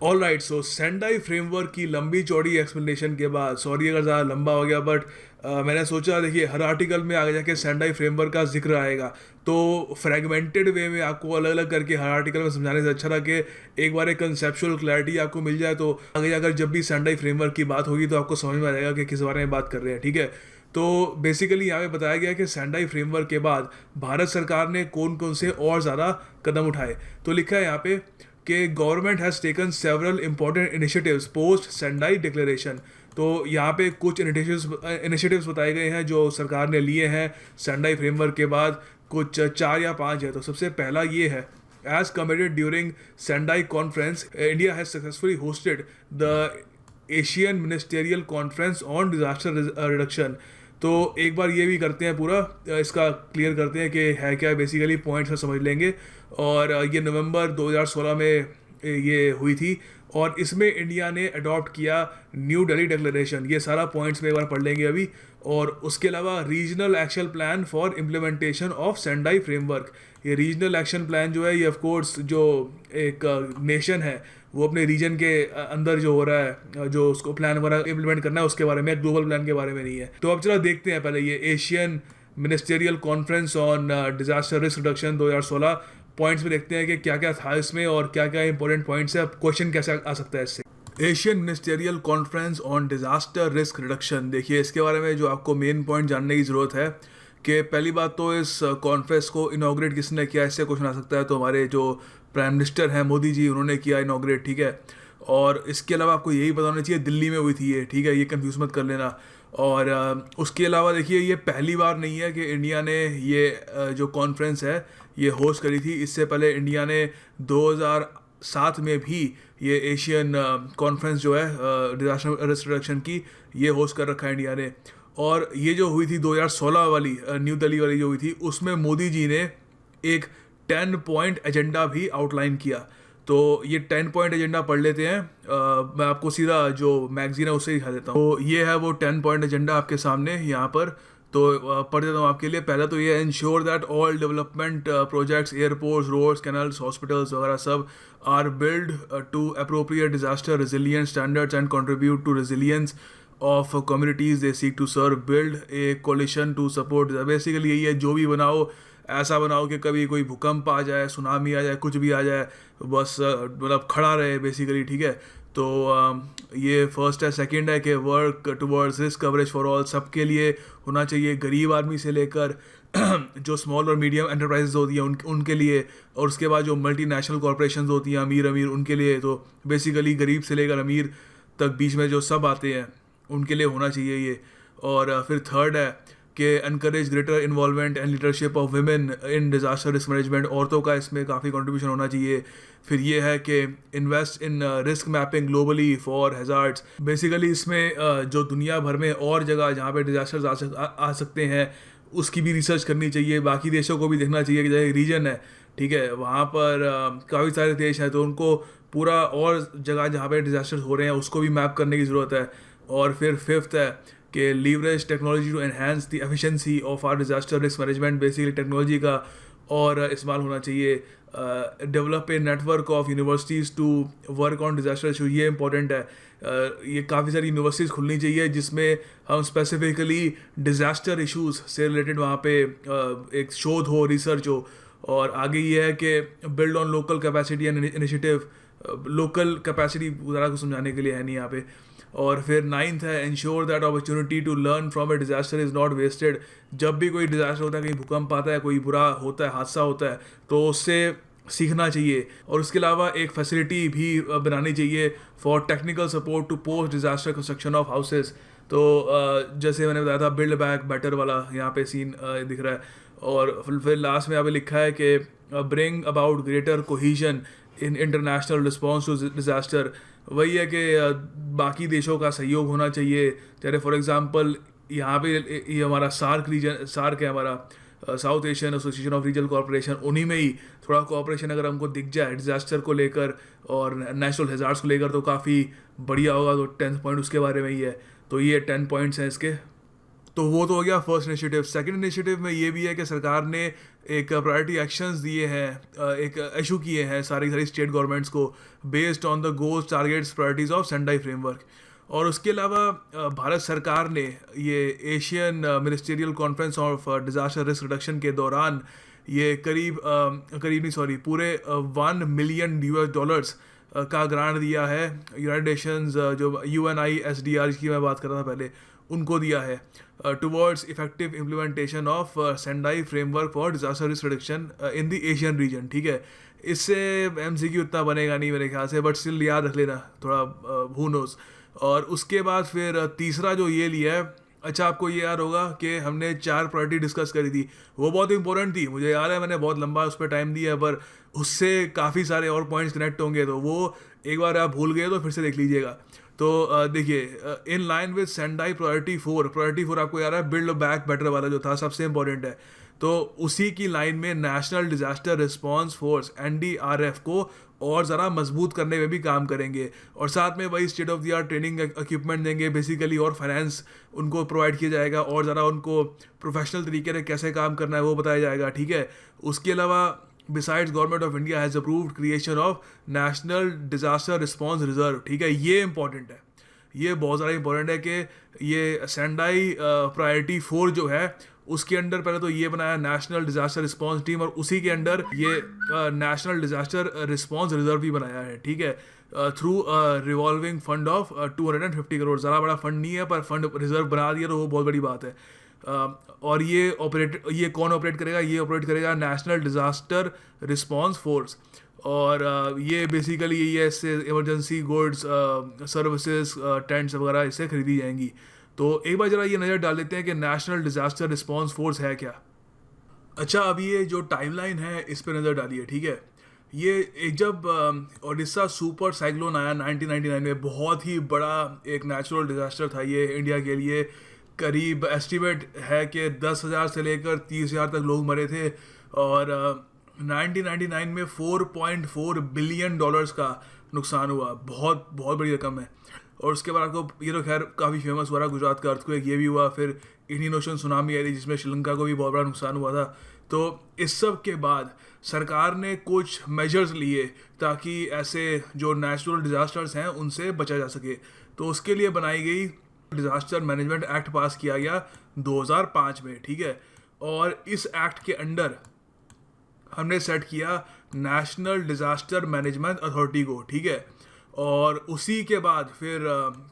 ऑल राइट, सो सेंडाई फ्रेमवर्क की लंबी चौड़ी एक्सप्लेनेशन के बाद, सॉरी अगर ज़्यादा लंबा हो गया, बट मैंने सोचा देखिए हर आर्टिकल में आगे जाके सेंडाई फ्रेमवर्क का जिक्र आएगा, तो फ्रेगमेंटेड वे में आपको अलग अलग करके हर आर्टिकल में समझाने से अच्छा था कि एक बार एक कंसेप्चुअल क्लैरिटी आपको मिल जाए, तो आगे जाकर जब भी सेंडाई फ्रेमवर्क की बात होगी तो आपको समझ में आ जाएगा कि किस बारे में बात कर रहे हैं, ठीक है। तो बेसिकली यहाँ पे बताया गया कि सेंडाई फ्रेमवर्क के बाद भारत सरकार ने कौन कौन से और ज़्यादा कदम उठाए। तो लिखा है यहाँ पे कि government has taken several important initiatives post Sendai declaration. तो यहाँ पे कुछ इनिशिएटिव्स बताए गए हैं जो सरकार ने लिए हैं सेंडाई फ्रेमवर्क के बाद, कुछ 4 या 5 है। तो सबसे पहला ये है, as committed during Sendai conference India has successfully hosted the Asian ministerial conference on disaster reduction. तो एक बार ये भी करते हैं, पूरा इसका क्लियर करते हैं कि है क्या, बेसिकली पॉइंट्स में समझ लेंगे। और ये नवंबर 2016 में ये हुई थी, और इसमें इंडिया ने अडॉप्ट किया न्यू दिल्ली डिक्लेरेशन। ये सारा पॉइंट्स में एक बार पढ़ लेंगे अभी। और उसके अलावा regional action plan for implementation of Sendai framework. ये रीजनल एक्शन प्लान जो है, ये ऑफ कोर्स जो एक नेशन है वो अपने रीजन के अंदर जो हो रहा है, जो उसको प्लान वगैरह इम्प्लीमेंट करना है उसके बारे में, ग्लोबल प्लान के बारे में नहीं है। तो अब चलो देखते हैं पहले ये Asian ministerial conference on disaster risk reduction 2016 points में देखते हैं कि क्या क्या था इसमें और क्या क्या इंपॉर्टेंट पॉइंट्स है, क्वेश्चन कैसे आ सकता है इससे। Asian ministerial conference on disaster risk reduction, देखिए इसके बारे में जो आपको मेन पॉइंट जानने की ज़रूरत है कि पहली बात तो इस कॉन्फ्रेंस को इनाग्रेट किसने किया, इससे क्वेश्चन आ सकता है। तो हमारे जो प्राइम मिनिस्टर हैं मोदी जी, उन्होंने किया इनाग्रेट, ठीक है। और इसके अलावा आपको यही पता होना चाहिए दिल्ली में हुई थी ये, ठीक है, ये कंफ्यूज मत कर लेना। और उसके अलावा देखिए ये पहली बार नहीं है कि इंडिया ने ये जो कॉन्फ्रेंस है ये होस्ट करी थी। इससे पहले इंडिया ने 2007 में भी ये एशियन कॉन्फ्रेंस जो है डिजास्टर रिस्क रिडक्शन की, ये होस्ट कर रखा है इंडिया ने। और ये जो हुई थी 2016 वाली न्यू दिल्ली वाली जो हुई थी, उसमें मोदी जी ने एक 10 पॉइंट एजेंडा भी आउटलाइन किया। तो ये 10 पॉइंट एजेंडा पढ़ लेते हैं। मैं आपको सीधा जो मैगजीन है उससे दिखा देता हूँ। तो ये है वो 10 पॉइंट एजेंडा आपके सामने यहाँ पर। तो पढ़ देता हूँ आपके लिए। पहला तो ये, ensure that all development projects, airports, roads, canals, hospitals वगैरह सब are build to appropriate disaster resilience standards and contribute to resilience of communities they seek to serve, build a coalition to support. Basically यही है, जो भी बनाओ ऐसा बनाओ कि कभी कोई भूकंप आ जाए, सुनामी आ जाए, कुछ भी आ जाए, बस मतलब खड़ा रहे बेसिकली, ठीक है। तो ये फर्स्ट है। सेकंड है कि work towards risk coverage for all, सबके लिए होना चाहिए, गरीब आदमी से लेकर जो स्मॉल और मीडियम एंटरप्राइजेज होती हैं उनके लिए, और उसके बाद जो मल्टीनेशनल कॉरपोरेशन होती हैं अमीर उनके लिए। तो बेसिकली गरीब से लेकर अमीर तक बीच में जो सब आते हैं उनके लिए होना चाहिए ये। और फिर थर्ड है कि encourage greater involvement and leadership of women in disaster risk management, औरतों का इसमें काफ़ी कंट्रीब्यूशन होना चाहिए। फिर ये है कि invest in risk mapping globally for hazards. Basically इसमें जो दुनिया भर में और जगह जहाँ पे डिजास्टर्स आ सकते हैं उसकी भी रिसर्च करनी चाहिए। बाकी देशों को भी देखना चाहिए कि जैसे रीजन है, ठीक है, वहाँ पर काफ़ी सारे देश हैं, तो उनको पूरा और जगह जहाँ पे डिजास्टर्स हो रहे हैं उसको भी मैप करने की ज़रूरत है। और फिर फिफ्थ है कि leverage technology to enhance the efficiency of our disaster risk management. Basically technology का और इस्तेमाल होना चाहिए। Develop a network of universities to work on disaster issue, ये इंपॉर्टेंट है। ये काफ़ी सारी यूनिवर्सिटीज़ खुलनी चाहिए जिसमें हम स्पेसिफिकली डिजास्टर इशूज़ से रिलेटेड वहाँ पे एक शोध हो, रिसर्च हो। और आगे ये है कि build on local capacity and initiative, local capacity ज़रा को समझाने के लिए है नहीं यहाँ पे। और फिर नाइन्थ है, ensure that opportunity to learn from a disaster is not wasted. जब भी कोई डिजास्टर होता है, कहीं भूकंप आता है, कोई बुरा होता है, हादसा होता है, तो उससे सीखना चाहिए। और उसके अलावा एक फैसिलिटी भी बनानी चाहिए for technical support to post disaster construction of houses. तो जैसे मैंने बताया था बिल्ड बैक बेटर वाला यहाँ पे सीन दिख रहा है। और फिर लास्ट में यहाँ पे लिखा है कि bring about greater cohesion in international response to disaster. वही है कि बाकी देशों का सहयोग होना चाहिए। जैसे फॉर एग्जांपल यहाँ पे ये हमारा सार्क रीजन, सार्क है हमारा south Asian association of regional corporation, उन्हीं में ही थोड़ा कोऑपरेशन अगर हमको दिख जाए डिजास्टर को लेकर और नेशनल हैजार्ड्स को लेकर तो काफ़ी बढ़िया होगा। तो 10th पॉइंट उसके बारे में ही है। तो ये 10 पॉइंट्स हैं इसके। तो वो तो हो गया फर्स्ट इनिशिएटिव। सेकंड इनिशिएटिव में ये भी है कि सरकार ने एक प्रायोरिटी एक्शंस दिए हैं, एक इशू किए हैं सारी स्टेट गवर्नमेंट्स को based on the goals targets priorities of Sendai framework. और उसके अलावा भारत सरकार ने ये Asian ministerial conference of disaster risk reduction के दौरान ये पूरे $1 मिलियन का ग्रांट दिया है। यूनाइटेड नेशंस जो UNISDR की मैं बात कर रहा था पहले, उनको दिया है towards effective implementation of Sendai framework for disaster risk reduction in the Asian region, ठीक है। इससे MCQ उतना बनेगा नहीं मेरे ख्याल से, बट स्टिल याद रख लेना थोड़ा, हू नोज। और उसके बाद फिर तीसरा जो ये लिया है, अच्छा आपको ये याद होगा कि हमने 4 प्रायोरिटी डिस्कस करी थी, वो बहुत इंपॉर्टेंट थी। मुझे याद है मैंने बहुत लंबा उस पर टाइम दिया, पर उससे काफ़ी सारे और पॉइंट्स कनेक्ट होंगे, तो वो एक बार आप भूल गए तो फिर से देख लीजिएगा। तो देखिए in line with Sendai priority 4 आपको याद है बिल्ड बैक बेटर वाला जो था सबसे इंपॉर्टेंट है। तो उसी की लाइन में national disaster response force NDRF को और ज़रा मजबूत करने में भी काम करेंगे, और साथ में वही state of the art training equipment देंगे बेसिकली, और फाइनेंस उनको प्रोवाइड किया जाएगा, और ज़रा उनको प्रोफेशनल तरीके से कैसे काम करना है वो बताया जाएगा, ठीक है। उसके अलावा besides government of India has approved creation of national disaster response reserve, ठीक है। ये इंपॉर्टेंट है, ये बहुत ज़्यादा इंपॉर्टेंट है कि ये सेंडाई प्रायोरिटी 4 जो है उसके अंडर पहले तो ये बनाया नेशनल डिजास्टर रिस्पांस टीम, और उसी के अंडर ये नेशनल डिजास्टर रिस्पांस रिजर्व भी बनाया है, ठीक है, through revolving fund of 250 crore. ज़्यादा बड़ा फंड नहीं है, पर फंड रिजर्व बना दिया तो वो बहुत बड़ी बात है। और ये कौन ऑपरेट करेगा? ये ऑपरेट करेगा नेशनल डिजास्टर रिस्पांस फोर्स, और ये बेसिकली ये इससे इमरजेंसी गुड्स, सर्विसेज, टेंट्स वगैरह इससे खरीदी जाएंगी। तो एक बार जरा ये नज़र डाल लेते हैं कि नेशनल डिजास्टर रिस्पांस फोर्स है क्या। अच्छा, अभी ये जो टाइमलाइन है इस पर नज़र डालिए, ठीक है। ये जब ओडिशा सुपर साइक्लोन आया 1999 में, बहुत ही बड़ा एक नेचुरल डिजास्टर था ये इंडिया के लिए। करीब एस्टिमेट है कि 10,000 से लेकर 30,000 तक लोग मरे थे, और 1999 में $4.4 बिलियन का नुकसान हुआ। बहुत बहुत बड़ी रकम है। और उसके बाद आपको ये तो खैर काफ़ी फेमस हुआ, गुजरात का अर्थक्वेक ये भी हुआ, फिर इंडियन ओशन सुनामी आई थी जिसमें श्रीलंका को भी बहुत बड़ा नुकसान हुआ था। तो इस सब के बाद सरकार ने कुछ मेजर्स लिए ताकि ऐसे जो नेचुरल डिजास्टर्स हैं उनसे बचा जा सके। तो उसके लिए बनाई गई डिजास्टर मैनेजमेंट एक्ट पास किया गया 2005 में, ठीक है। और इस एक्ट के अंडर हमने सेट किया नेशनल डिजास्टर मैनेजमेंट अथॉरिटी को, ठीक है। और उसी के बाद फिर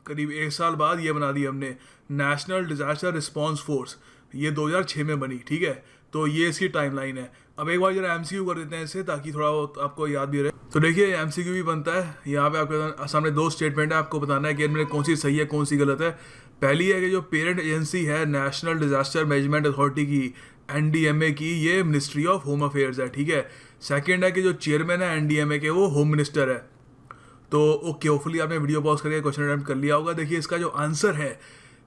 करीब 1 साल बाद ये बना दी हमने नेशनल डिजास्टर रिस्पांस फोर्स, ये 2006 में बनी, ठीक है। तो ये इसकी टाइमलाइन है। अब एक बार जरा MCQ कर देते हैं इससे, ताकि थोड़ा बहुत आपको याद भी रहे। तो देखिए MCQ भी बनता है। यहाँ पे आपके सामने 2 स्टेटमेंट है, आपको बताना है कि इनमें कौन सी सही है कौन सी गलत है। पहली है कि जो पेरेंट एजेंसी है नेशनल डिजास्टर मैनेजमेंट अथॉरिटी की, NDMA की, ये मिनिस्ट्री ऑफ होम अफेयर्स है, ठीक है। सेकेंड है कि जो चेयरमैन है NDMA के वो होम मिनिस्टर है। तो ओके, होपफुली आपने वीडियो पॉज करके क्वेश्चन अटेम्प्ट कर लिया होगा। देखिए इसका जो आंसर है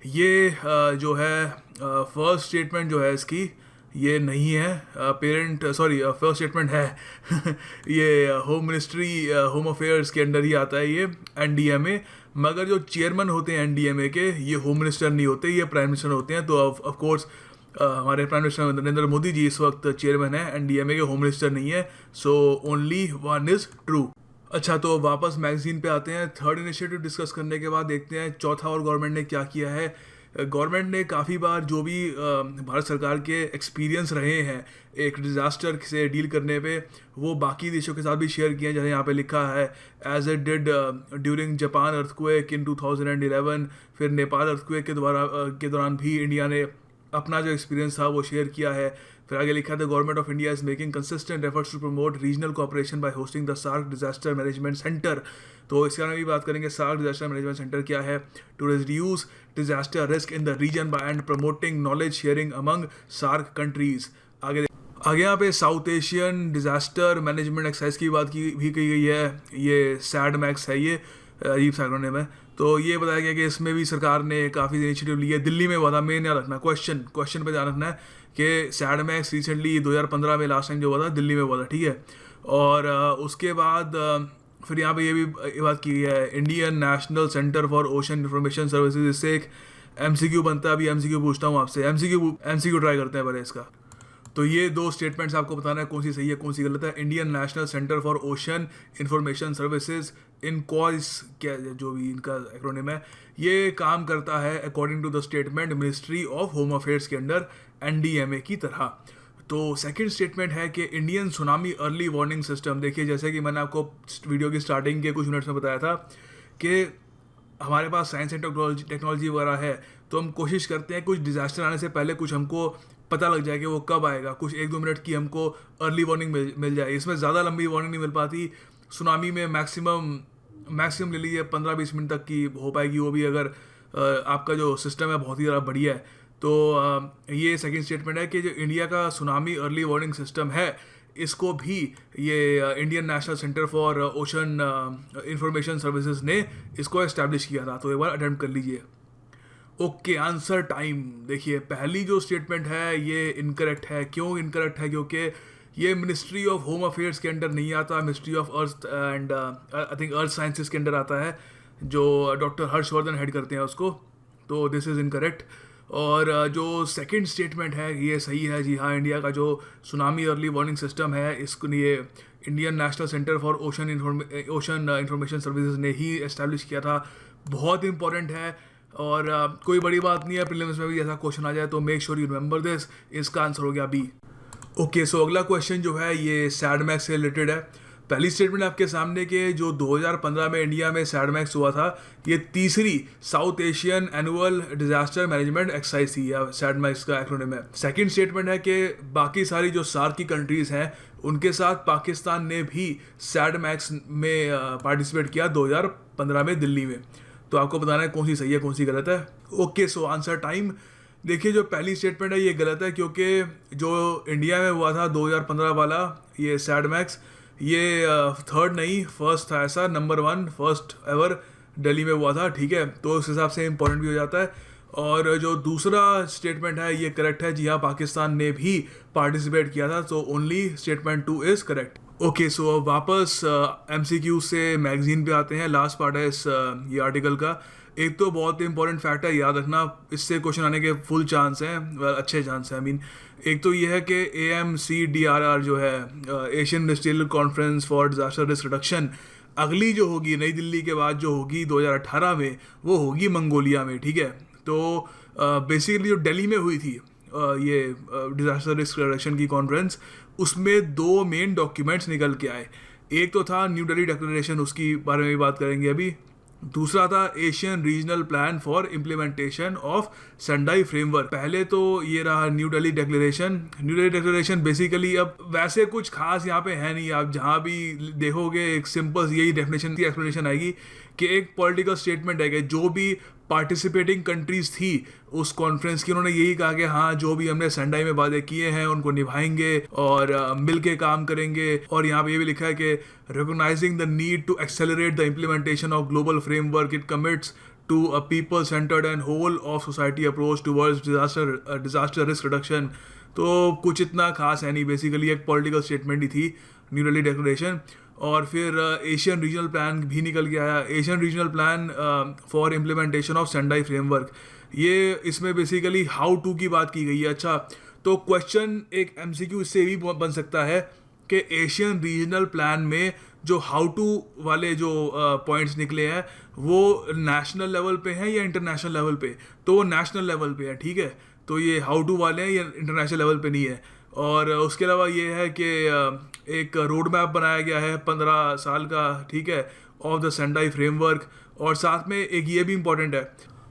ये जो है फर्स्ट स्टेटमेंट जो है इसकी ये नहीं है। फर्स्ट स्टेटमेंट है ये होम मिनिस्ट्री होम अफेयर्स के अंडर ही आता है ये NDMA, मगर जो चेयरमैन होते हैं NDMA के ये होम मिनिस्टर नहीं होते, ये प्राइम मिनिस्टर होते हैं। तो ऑफ कोर्स हमारे प्राइम मिनिस्टर नरेंद्र मोदी जी इस वक्त चेयरमैन है NDMA के, होम मिनिस्टर नहीं है। So only one is true. अच्छा, तो वापस मैगजीन पे आते हैं। थर्ड इनिशिएटिव डिस्कस करने के बाद देखते हैं चौथा और गवर्नमेंट ने क्या किया है। गवर्नमेंट ने काफ़ी बार जो भी भारत सरकार के एक्सपीरियंस रहे हैं एक डिज़ास्टर से डील करने पे, वो बाकी देशों के साथ भी शेयर किए हैं। जैसे यहाँ पे लिखा है as it did during Japan earthquake in 2011, फिर नेपाल अर्थक्वेक के दौरान भी इंडिया ने अपना जो एक्सपीरियंस था वो शेयर किया है। फिर आगे लिखा था government of India is making consistent efforts to promote regional cooperation by hosting the SAARC disaster management centre. तो इसके बारे में भी बात करेंगे। सार्क डिजास्टर मैनेजमेंट सेंटर क्या है? To reduce disaster risk in the region by and promoting knowledge sharing among SAARC countries. आगे यहाँ पे south Asian disaster management exercise की बात की गई है। ये SADMAX है, ये अजीब सा एक्रोनिम है। तो ये बताया गया कि इसमें भी सरकार ने काफ़ी इनिशिएटिव लिए। दिल्ली में हुआ था, मेन ध्यान रखना, क्वेश्चन पे ध्यान रखना है कि SADMAX रिसेंटली 2015 में लास्ट टाइम जो हुआ था दिल्ली में हुआ था, ठीक है। और उसके बाद फिर यहाँ पे ये भी बात की है Indian national centre for ocean information services. इससे एक MCQ बनता है। अभी MCQ पूछता हूँ आपसे, MCQ ट्राई करते हैं पहले इसका। तो ये 2 स्टेटमेंट्स आपको बताना है कौन सी सही है कौन सी गलत है। Indian national centre for ocean information services, INCOIS क्या जो भी इनका एक्रोनिम है, ये काम करता है according to the statement ministry of home affairs के अंडर NDMA की तरह। तो सेकंड स्टेटमेंट है कि Indian tsunami early warning system. देखिए जैसे कि मैंने आपको वीडियो की स्टार्टिंग के कुछ मिनट्स में बताया था कि हमारे पास साइंस एंड टेक्नोलॉजी वगैरह है, तो हम कोशिश करते हैं कुछ डिजास्टर आने से पहले कुछ हमको पता लग जाए कि वो कब आएगा। कुछ 1-2 मिनट की हमको अर्ली वार्निंग मिल जाए। इसमें ज़्यादा लंबी वार्निंग नहीं मिल पाती। सुनामी में मैक्सिमम ले लीजिए 15-20 मिनट तक की हो पाएगी, वो भी अगर आपका जो सिस्टम है बहुत ही ज़्यादा बढ़िया है। तो ये सेकंड स्टेटमेंट है कि जो इंडिया का सुनामी अर्ली वार्निंग सिस्टम है, इसको भी ये Indian national centre for ocean information services ने इसको एस्टैब्लिश किया था। तो एक बार अटेम्प्ट कर लीजिए। Okay, answer time. देखिए, पहली जो स्टेटमेंट है ये इनकरेक्ट है। क्यों इनकरेक्ट है? क्योंकि ये मिनिस्ट्री ऑफ होम अफेयर्स के अंडर नहीं आता, ministry of earth and I think earth sciences के अंडर आता है, जो डॉक्टर हर्षवर्धन हेड करते हैं उसको। तो दिस इज़ इनकरेक्ट। और जो सेकंड स्टेटमेंट है ये सही है। जी हाँ, इंडिया का जो सुनामी अर्ली वार्निंग सिस्टम है, इसको ये Indian national centre for ocean information services ने ही एस्टैब्लिश किया था। बहुत इंपॉर्टेंट है और कोई बड़ी बात नहीं है, प्रीलिम्स में भी ऐसा क्वेश्चन आ जाए तो make sure you remember this. इसका आंसर हो गया बी। ओके, सो अगला क्वेश्चन जो है ये सैडमैक्स से रिलेटेड है। पहली स्टेटमेंट आपके सामने के जो 2015 में इंडिया में सैडमैक्स हुआ था, ये तीसरी south Asian annual disaster management exercise थी, या सैडमैक्स का एक्रोनिम है। सेकंड स्टेटमेंट है कि बाकी सारी जो सार्क की कंट्रीज हैं उनके साथ पाकिस्तान ने भी सैडमैक्स में पार्टिसिपेट किया 2015 में दिल्ली में। तो आपको बताना है कौन सी सही है कौन सी गलत है। Okay, so answer time. देखिए, जो पहली स्टेटमेंट है ये गलत है, क्योंकि जो इंडिया में हुआ था 2015 वाला ये सैडमैक्स, ये थर्ड नहीं फर्स्ट था, ऐसा नंबर 1 फर्स्ट एवर दिल्ली में हुआ था। ठीक है, तो उस हिसाब से इंपॉर्टेंट भी हो जाता है। और जो दूसरा स्टेटमेंट है ये करेक्ट है। जी हाँ, पाकिस्तान ने भी पार्टिसिपेट किया था, तो only statement 2 is correct. Okay, so अब वापस MCQ से मैगजीन पे आते हैं। लास्ट पार्ट है इस ये आर्टिकल का। एक तो बहुत ही इंपॉर्टेंट फैक्ट है, याद रखना, इससे क्वेश्चन आने के फुल चांस हैं, अच्छे चांस हैं। आई मीन, एक तो ये है कि AMCDRR जो है Asian industrial conference for disaster risk reduction, अगली जो होगी नई दिल्ली के बाद जो होगी 2018 में, वो होगी मंगोलिया में। ठीक है, तो बेसिकली जो दिल्ली में हुई थी ये डिजास्टर रिस्क रिडक्शन की कॉन्फ्रेंस, उसमें 2 मेन डॉक्यूमेंट्स निकल के आए। एक तो था न्यू दिल्ली डिक्लेरेशन, उसकी बारे में भी बात करेंगे अभी। दूसरा था Asian regional plan for implementation of Sendai framework. पहले तो ये रहा new Delhi declaration. New Delhi declaration basically अब वैसे कुछ खास यहाँ पे है नहीं, आप जहाँ भी देखोगे एक सिंपल यही डेफिनेशन की एक्सप्लेनेशन आएगी कि एक पॉलिटिकल स्टेटमेंट है कि जो भी पार्टिसिपेटिंग कंट्रीज थी उस कॉन्फ्रेंस की, उन्होंने यही कहा कि हाँ, जो भी हमने सेंडाई में वादे किए हैं उनको निभाएंगे और मिल के काम करेंगे। और यहाँ पे ये भी लिखा है कि recognising the need to accelerate the implementation of global framework, it commits to a people centred and whole of society approach towards disaster risk reduction. तो कुछ इतना खास है नहीं, बेसिकली एक पॉलिटिकल स्टेटमेंट ही थी न्यू दिल्ली डिक्लेरेशन। और फिर एशियन रीजनल प्लान भी निकल के आया, Asian regional plan for implementation of Sendai framework. ये इसमें बेसिकली हाउ टू की बात की गई है। अच्छा, तो क्वेश्चन एक MCQ इससे भी बन सकता है कि एशियन रीजनल प्लान में जो हाउ टू वाले जो पॉइंट्स निकले हैं वो नेशनल लेवल पे हैं या इंटरनेशनल लेवल पे। तो वो नेशनल लेवल पे है। ठीक है, तो ये हाउ टू वाले हैं, ये इंटरनेशनल लेवल पे नहीं है। और उसके अलावा ये है कि एक रोड मैप बनाया गया है 15 साल का, ठीक है, ऑफ द सेंडाई फ्रेमवर्क। और साथ में एक ये भी इम्पॉर्टेंट है,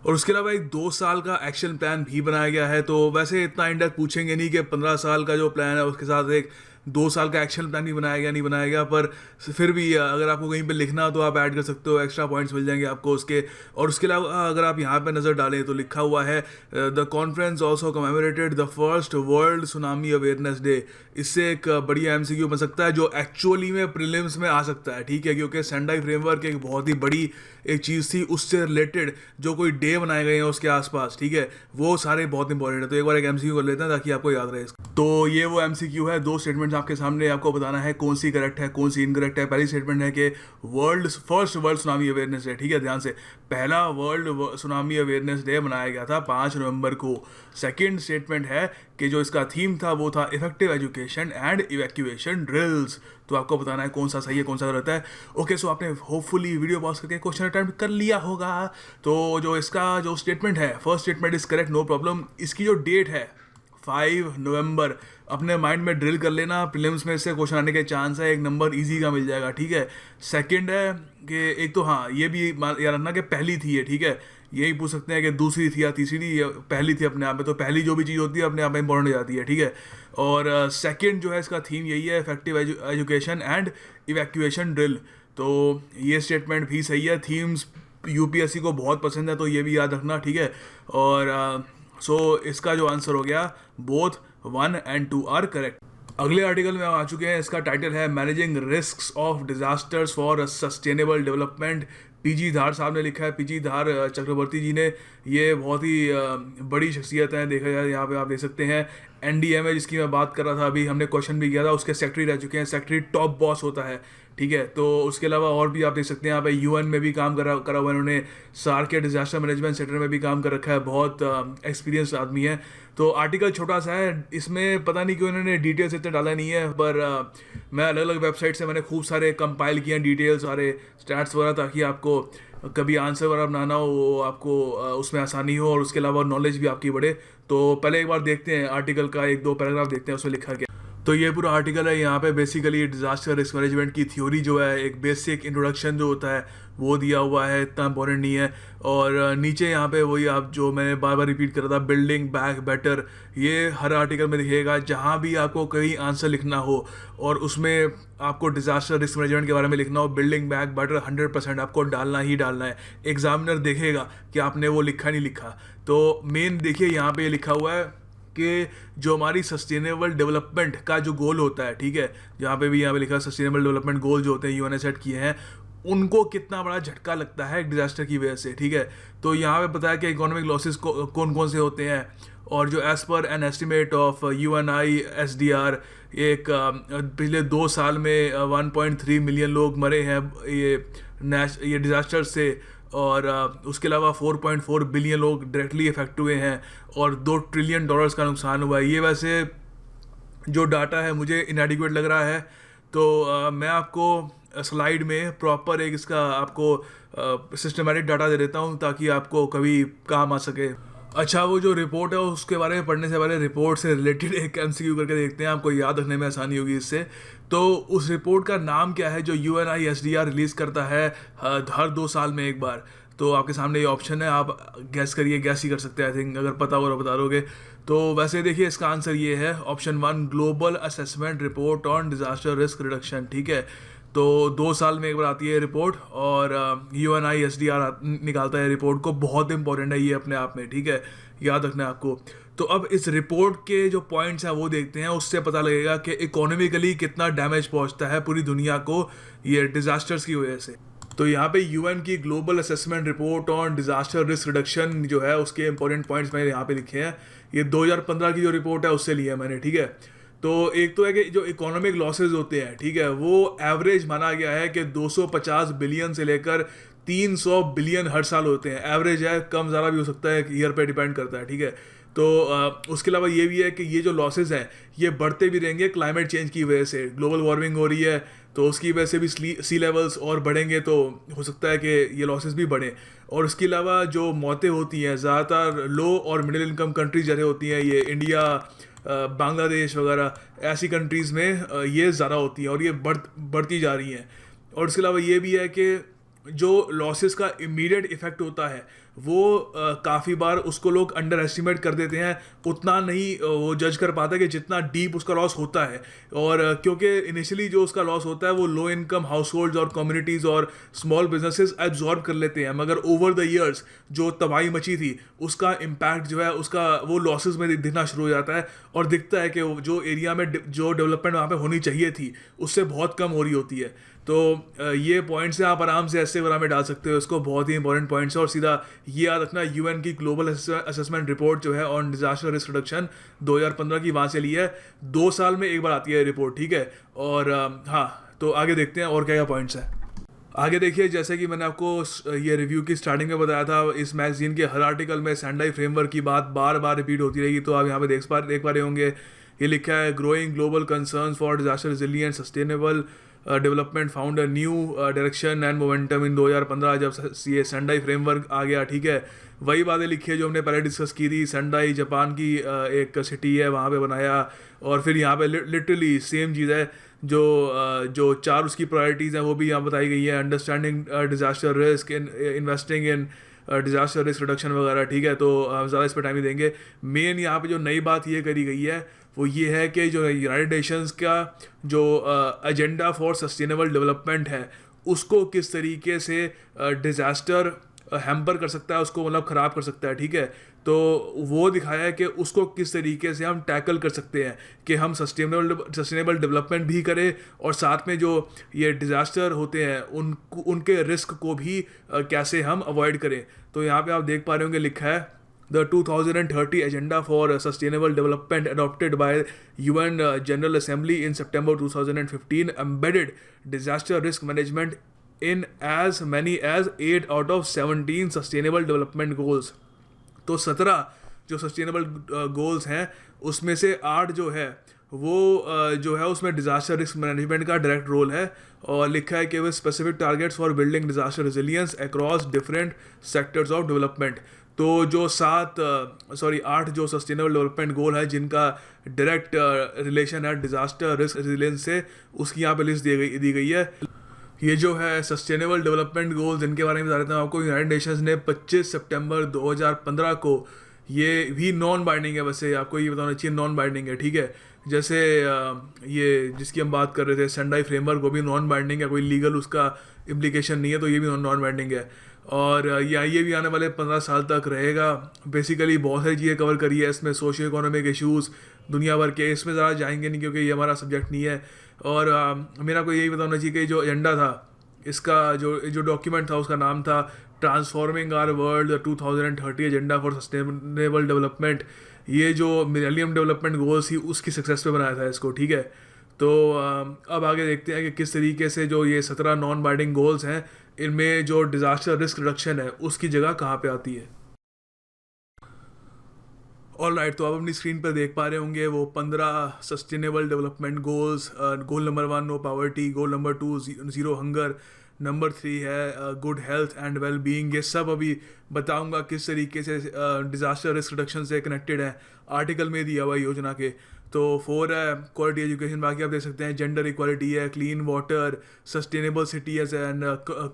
और उसके अलावा एक 2 साल का एक्शन प्लान भी बनाया गया है। तो वैसे इतना इन डेप्थ पूछेंगे नहीं कि 15 साल का जो प्लान है उसके साथ एक 2 साल का एक्शन प्लान भी बनाया गया नहीं बनाया गया, पर फिर भी अगर आपको कहीं पे लिखना हो तो आप ऐड कर सकते हो, एक्स्ट्रा पॉइंट्स मिल जाएंगे आपको उसके। और उसके अलावा अगर आप यहाँ पे नज़र डालें तो लिखा हुआ है the conference also commemorated the first world tsunami awareness day. इससे एक बढ़िया MCQ बन सकता है जो एक्चुअली में प्रीलिम्स में आ सकता है। ठीक है, क्योंकि सेंडाई फ्रेमवर्क एक बहुत ही बड़ी एक चीज़ थी, उससे रिलेटेड जो कोई डे बनाए गए हैं उसके आसपास, ठीक है, वो सारे बहुत इंपॉर्टेंट है। तो एक बार एक MCQ कर लेते हैं ताकि आपको याद रहे इसका। तो ये वो MCQ है, 2 स्टेटमेंट्स आपके सामने, आपको बताना है कौन सी करेक्ट है कौन सी इनकरेक्ट है। पहली स्टेटमेंट है कि first world tsunami awareness day. ठीक है, ध्यान से, पहला वर्ल्ड सुनामी अवेयरनेस डे मनाया गया था 5 नवंबर को। सेकेंड स्टेटमेंट है कि जो इसका थीम था वो था effective education and evacuation drills. तो आपको बताना है कौन सा सही है कौन सा गलत है। ओके, सो आपने होपफुली वीडियो पॉज करके क्वेश्चन अटेम्प्ट कर लिया होगा। तो जो इसका जो स्टेटमेंट है, first statement is correct, no problem. इसकी जो डेट है 5 नवंबर, अपने माइंड में ड्रिल कर लेना, प्रीलिम्स में इससे क्वेश्चन आने के चांस है, एक नंबर इजी का मिल जाएगा। ठीक है, सेकंड है कि एक तो हाँ ये भी याद रखना कि पहली थी है। ठीक है, यही पूछ सकते हैं कि दूसरी थी या तीसरी, पहली थी अपने आप में। तो पहली जो भी चीज़ होती है अपने आप में इंपॉर्टेंट हो जाती है। ठीक है, और सेकंड जो है इसका थीम यही है, effective education and evacuation drill. तो ये स्टेटमेंट भी सही है। थीम्स UPSC को बहुत पसंद है, तो ये भी याद रखना। ठीक है, और सो इसका जो आंसर हो गया बोथ 1 and 2 आर करेक्ट। अगले आर्टिकल में हम आ चुके हैं, इसका टाइटल है managing risks of disasters for sustainable development, PG Dhar साहब ने लिखा है, पीजी धार चक्रवर्ती जी ने। ये बहुत ही बड़ी शख्सियत है, देखा जाए यहाँ पे आप देख सकते हैं। एनडीएमए जिसकी मैं बात कर रहा था अभी, हमने क्वेश्चन भी किया था, उसके सेक्रेटरी रह चुके हैं। सेक्रेटरी टॉप बॉस होता है, ठीक है। तो उसके अलावा और भी आप देख सकते हैं यहाँ पे यूएन में भी काम करा हुआ है इन्होंने, सार्क के डिजास्टर मैनेजमेंट सेंटर में भी काम कर रखा है, बहुत एक्सपीरियंस आदमी है। तो आर्टिकल छोटा सा है, इसमें पता नहीं क्यों इन्होंने डिटेल्स इतने डाला नहीं है, पर मैं अलग अलग वेबसाइट से मैंने खूब सारे कंपाइल किए हैं डिटेल्स, सारे स्टैट्स वगैरह, ताकि आपको कभी आंसर वगैरह बनाना हो वो आपको उसमें आसानी हो, और उसके अलावा नॉलेज भी आपकी बढ़े। तो पहले एक बार देखते हैं आर्टिकल का एक दो पैराग्राफ देखते हैं उसमें लिखा क्या। तो ये पूरा आर्टिकल है, यहाँ पे बेसिकली डिजास्टर रिस्क मैनेजमेंट की थ्योरी जो है, एक बेसिक इंट्रोडक्शन जो होता है वो दिया हुआ है, इतना इंपॉर्टेंट नहीं है। और नीचे यहाँ पे वही आप जो मैंने बार बार रिपीट कर रहा था, बिल्डिंग बैक बेटर, ये हर आर्टिकल में दिखेगा। जहाँ भी आपको कहीं आंसर लिखना हो और उसमें आपको डिजास्टर रिस्क मैनेजमेंट के बारे में लिखना हो, बिल्डिंग बैक बेटर 100% आपको डालना ही डालना है। एग्जामिनर देखेगा कि आपने वो लिखा नहीं लिखा। तो मेन देखिए यहाँ पे लिखा हुआ है कि जो हमारी सस्टेनेबल डेवलपमेंट का जो गोल होता है, ठीक है, जहाँ पे भी यहाँ पे लिखा है सस्टेनेबल डेवलपमेंट गोल जो होते हैं यूएन ने सेट किए हैं, उनको कितना बड़ा झटका लगता है डिजास्टर की वजह से, ठीक है। तो यहाँ पे बताया कि इकोनॉमिक लॉसेस कौन कौन से होते हैं, और जो as per an estimate of UNISDR, एक पिछले 2 साल में 1.3 मिलियन लोग मरे हैं ये डिजास्टर से, और उसके अलावा 4.4 बिलियन लोग डायरेक्टली इफेक्ट हुए हैं, और $2 ट्रिलियन का नुकसान हुआ है। ये वैसे जो डाटा है मुझे इनएडिक्वेट लग रहा है, तो मैं आपको स्लाइड में प्रॉपर एक इसका आपको सिस्टमेटिक डाटा दे देता हूँ ताकि आपको कभी काम आ सके। अच्छा, वो जो रिपोर्ट है उसके बारे में पढ़ने से पहले रिपोर्ट से रिलेटेड एक MCQ करके देखते हैं, आपको याद रखने में आसानी होगी इससे। तो उस रिपोर्ट का नाम क्या है जो UNISDR रिलीज़ करता है हर 2 साल में एक बार? तो आपके सामने ये ऑप्शन है, आप गैस करिए, गैस ही कर सकते हैं आई थिंक, अगर पता हो तो बता दोगे। तो वैसे देखिए इसका आंसर ये है option 1, global assessment report on disaster risk reduction, ठीक है। तो 2 साल में एक बार आती है रिपोर्ट, और UNISDR निकालता है रिपोर्ट को, बहुत इंपॉर्टेंट है ये अपने आप में, ठीक है, याद रखना है आपको। तो अब इस रिपोर्ट के जो पॉइंट्स हैं वो देखते हैं, उससे पता लगेगा कि इकोनॉमिकली कितना डैमेज पहुंचता है पूरी दुनिया को ये डिजास्टर्स की वजह से। तो यहाँ पे यूएन की global assessment report on disaster risk reduction जो है उसके इंपॉर्टेंट पॉइंट्स मैंने यहाँ पे लिखे हैं। ये 2015 की जो रिपोर्ट है उससे लिया है मैंने, ठीक है। तो एक तो है कि जो इकोनॉमिक लॉसेज होते हैं, ठीक है, वो एवरेज माना गया है कि 250 बिलियन से लेकर 300 बिलियन हर साल होते हैं। एवरेज है, कम ज़्यादा भी हो सकता है, ईयर पे डिपेंड करता है, ठीक है। तो उसके अलावा ये भी है कि ये जो लॉसेज हैं ये बढ़ते भी रहेंगे क्लाइमेट चेंज की वजह से। ग्लोबल वार्मिंग हो रही है तो उसकी वजह से भी सी लेवल्स और बढ़ेंगे, तो हो सकता है कि ये लॉसेज भी बढ़ें। और उसके अलावा जो मौतें होती हैं ज़्यादातर लो और मिडिल इनकम कंट्रीज जैसे होती हैं, ये इंडिया, बांग्लादेश वगैरह ऐसी कंट्रीज़ में ये ज़्यादा होती हैं और ये बढ़ती जा रही हैं। और उसके अलावा ये भी है कि जो लॉसेस का इमीडिएट इफेक्ट होता है वो काफ़ी बार उसको लोग अंडर एस्टिमेट कर देते हैं, उतना नहीं वो जज कर पाता कि जितना डीप उसका लॉस होता है। और क्योंकि इनिशियली जो उसका लॉस होता है वो लो इनकम हाउस होल्ड्स और कम्युनिटीज़ और स्मॉल बिजनेसेस एब्जॉर्ब कर लेते हैं, मगर ओवर द ईयर्स जो तबाही मची थी उसका इम्पैक्ट जो है उसका वो लॉसेस में दिखना शुरू हो जाता है, और दिखता है कि जो एरिया में जो डेवलपमेंट वहाँ पे होनी चाहिए थी उससे बहुत कम हो रही होती है। तो ये पॉइंट्स हैं, आप आराम से ऐसे वगैरह में डाल सकते हो इसको, बहुत ही इंपॉर्टेंट पॉइंट्स है। और सीधा ये याद रखना, यूएन की ग्लोबल असेसमेंट रिपोर्ट जो है ऑन डिजास्टर रिस्क रिडक्शन 2015 की वहाँ से ली है, 2 साल में एक बार आती है रिपोर्ट, ठीक है। और हाँ, तो आगे देखते हैं और क्या क्या पॉइंट्स हैं। आगे देखिए, जैसे कि मैंने आपको ये रिव्यू की स्टार्टिंग में बताया था, इस मैगजीन के हर आर्टिकल में सेंडाई फ्रेमवर्क की बात बार बार रिपीट होती रहेगी, तो आप यहाँ पे देख पा रहे होंगे। ये लिखा है, growing global concerns for disaster resilient sustainable development found a new direction and momentum इन 2015 जब ये सेंडाई फ्रेमवर्क आ गया, ठीक है। वही बातें लिखी है जो हमने पहले डिस्कस की थी। सेंडाई जापान की एक सिटी है, वहाँ पे बनाया, और फिर यहाँ पे लिटरली सेम चीज़ है। जो 4 उसकी प्रायोरिटीज़ हैं वो भी यहाँ बताई गई है, understanding disaster risk, investing in disaster risk reduction वगैरह, ठीक है। तो ज़्यादा इस पर टाइम ही देंगे। मेन यहाँ पे जो नई बात ये करी गई है वो ये है कि जो यूनाइटेड नेशंस का जो एजेंडा फॉर सस्टेनेबल डेवलपमेंट है उसको किस तरीके से डिज़ास्टर हैम्पर कर सकता है, उसको मतलब ख़राब कर सकता है, ठीक है। तो वो दिखाया है कि उसको किस तरीके से हम टैकल कर सकते हैं कि हम सस्टेनेबल डेवलपमेंट भी करें और साथ में जो ये डिज़ास्टर होते हैं उनके रिस्क को भी कैसे हम अवॉइड करें। तो यहाँ पे आप देख पा रहे होंगे लिखा है The 2030 Agenda for Sustainable Development adopted by UN General Assembly in September 2015 embedded disaster risk management in as many as 8 out of 17 Sustainable Development Goals. तो 17 जो सस्टेनेबल गोल्स हैं उसमें से 8 जो है वो जो है उसमें डिज़ास्टर रिस्क मैनेजमेंट का डायरेक्ट रोल है और लिखा है कि वे specific targets for building disaster resilience across different sectors of development. तो जो 8 जो सस्टेनेबल डेवलपमेंट गोल है जिनका डायरेक्ट रिलेशन है डिज़ास्टर रिस्क रेजिलियंस से, उसकी यहाँ पे लिस्ट दी गई है। ये जो है सस्टेनेबल डेवलपमेंट गोल्स इनके बारे में बता देता हूँ आपको। यूनाइटेड नेशंस ने 25 सितंबर 2015 को, ये भी नॉन बाइंडिंग है, वैसे आपको ये बताना चाहिए नॉन बाइंडिंग है, ठीक है। जैसे ये जिसकी हम बात कर रहे थे सेंडाई फ्रेमवर्क, वो भी नॉन बाइंडिंग है, कोई लीगल उसका इम्प्लीकेशन नहीं है, तो ये भी नॉन बाइंडिंग है। और ये भी आने वाले 15 साल तक रहेगा। बेसिकली बहुत सारी चीज़ें कवर करी है इसमें, सोशियो इकोनॉमिक इशूज़ दुनिया भर के, इसमें ज़्यादा जाएंगे नहीं क्योंकि ये हमारा सब्जेक्ट नहीं है। और मेरा को यही बताना चाहिए कि जो एजेंडा था इसका, जो डॉक्यूमेंट था उसका नाम था transforming our world 2030 agenda for sustainable development. ये जो मिलेनियम डेवलपमेंट गोल्स थी उसकी सक्सेस पे बनाया था इसको, ठीक है। तो अब आगे देखते हैं कि किस तरीके से जो ये 17 नॉन बाइंडिंग गोल्स हैं इनमें जो डिज़ास्टर रिस्क रिडक्शन है उसकी जगह कहाँ पे आती है। ऑल राइट, तो आप अपनी स्क्रीन पर देख पा रहे होंगे वो 15 sustainable development goals. Goal number 1 no poverty, goal number 2 zero hunger, number 3 है good health and well being. ये सब अभी बताऊंगा किस तरीके से डिज़ास्टर रिस्क रिडक्शन से कनेक्टेड है, आर्टिकल में दिया हुआ योजना के। तो 4 है क्वालिटी एजुकेशन, बाकी आप देख सकते हैं जेंडर इक्वालिटी है, clean water, sustainable cities and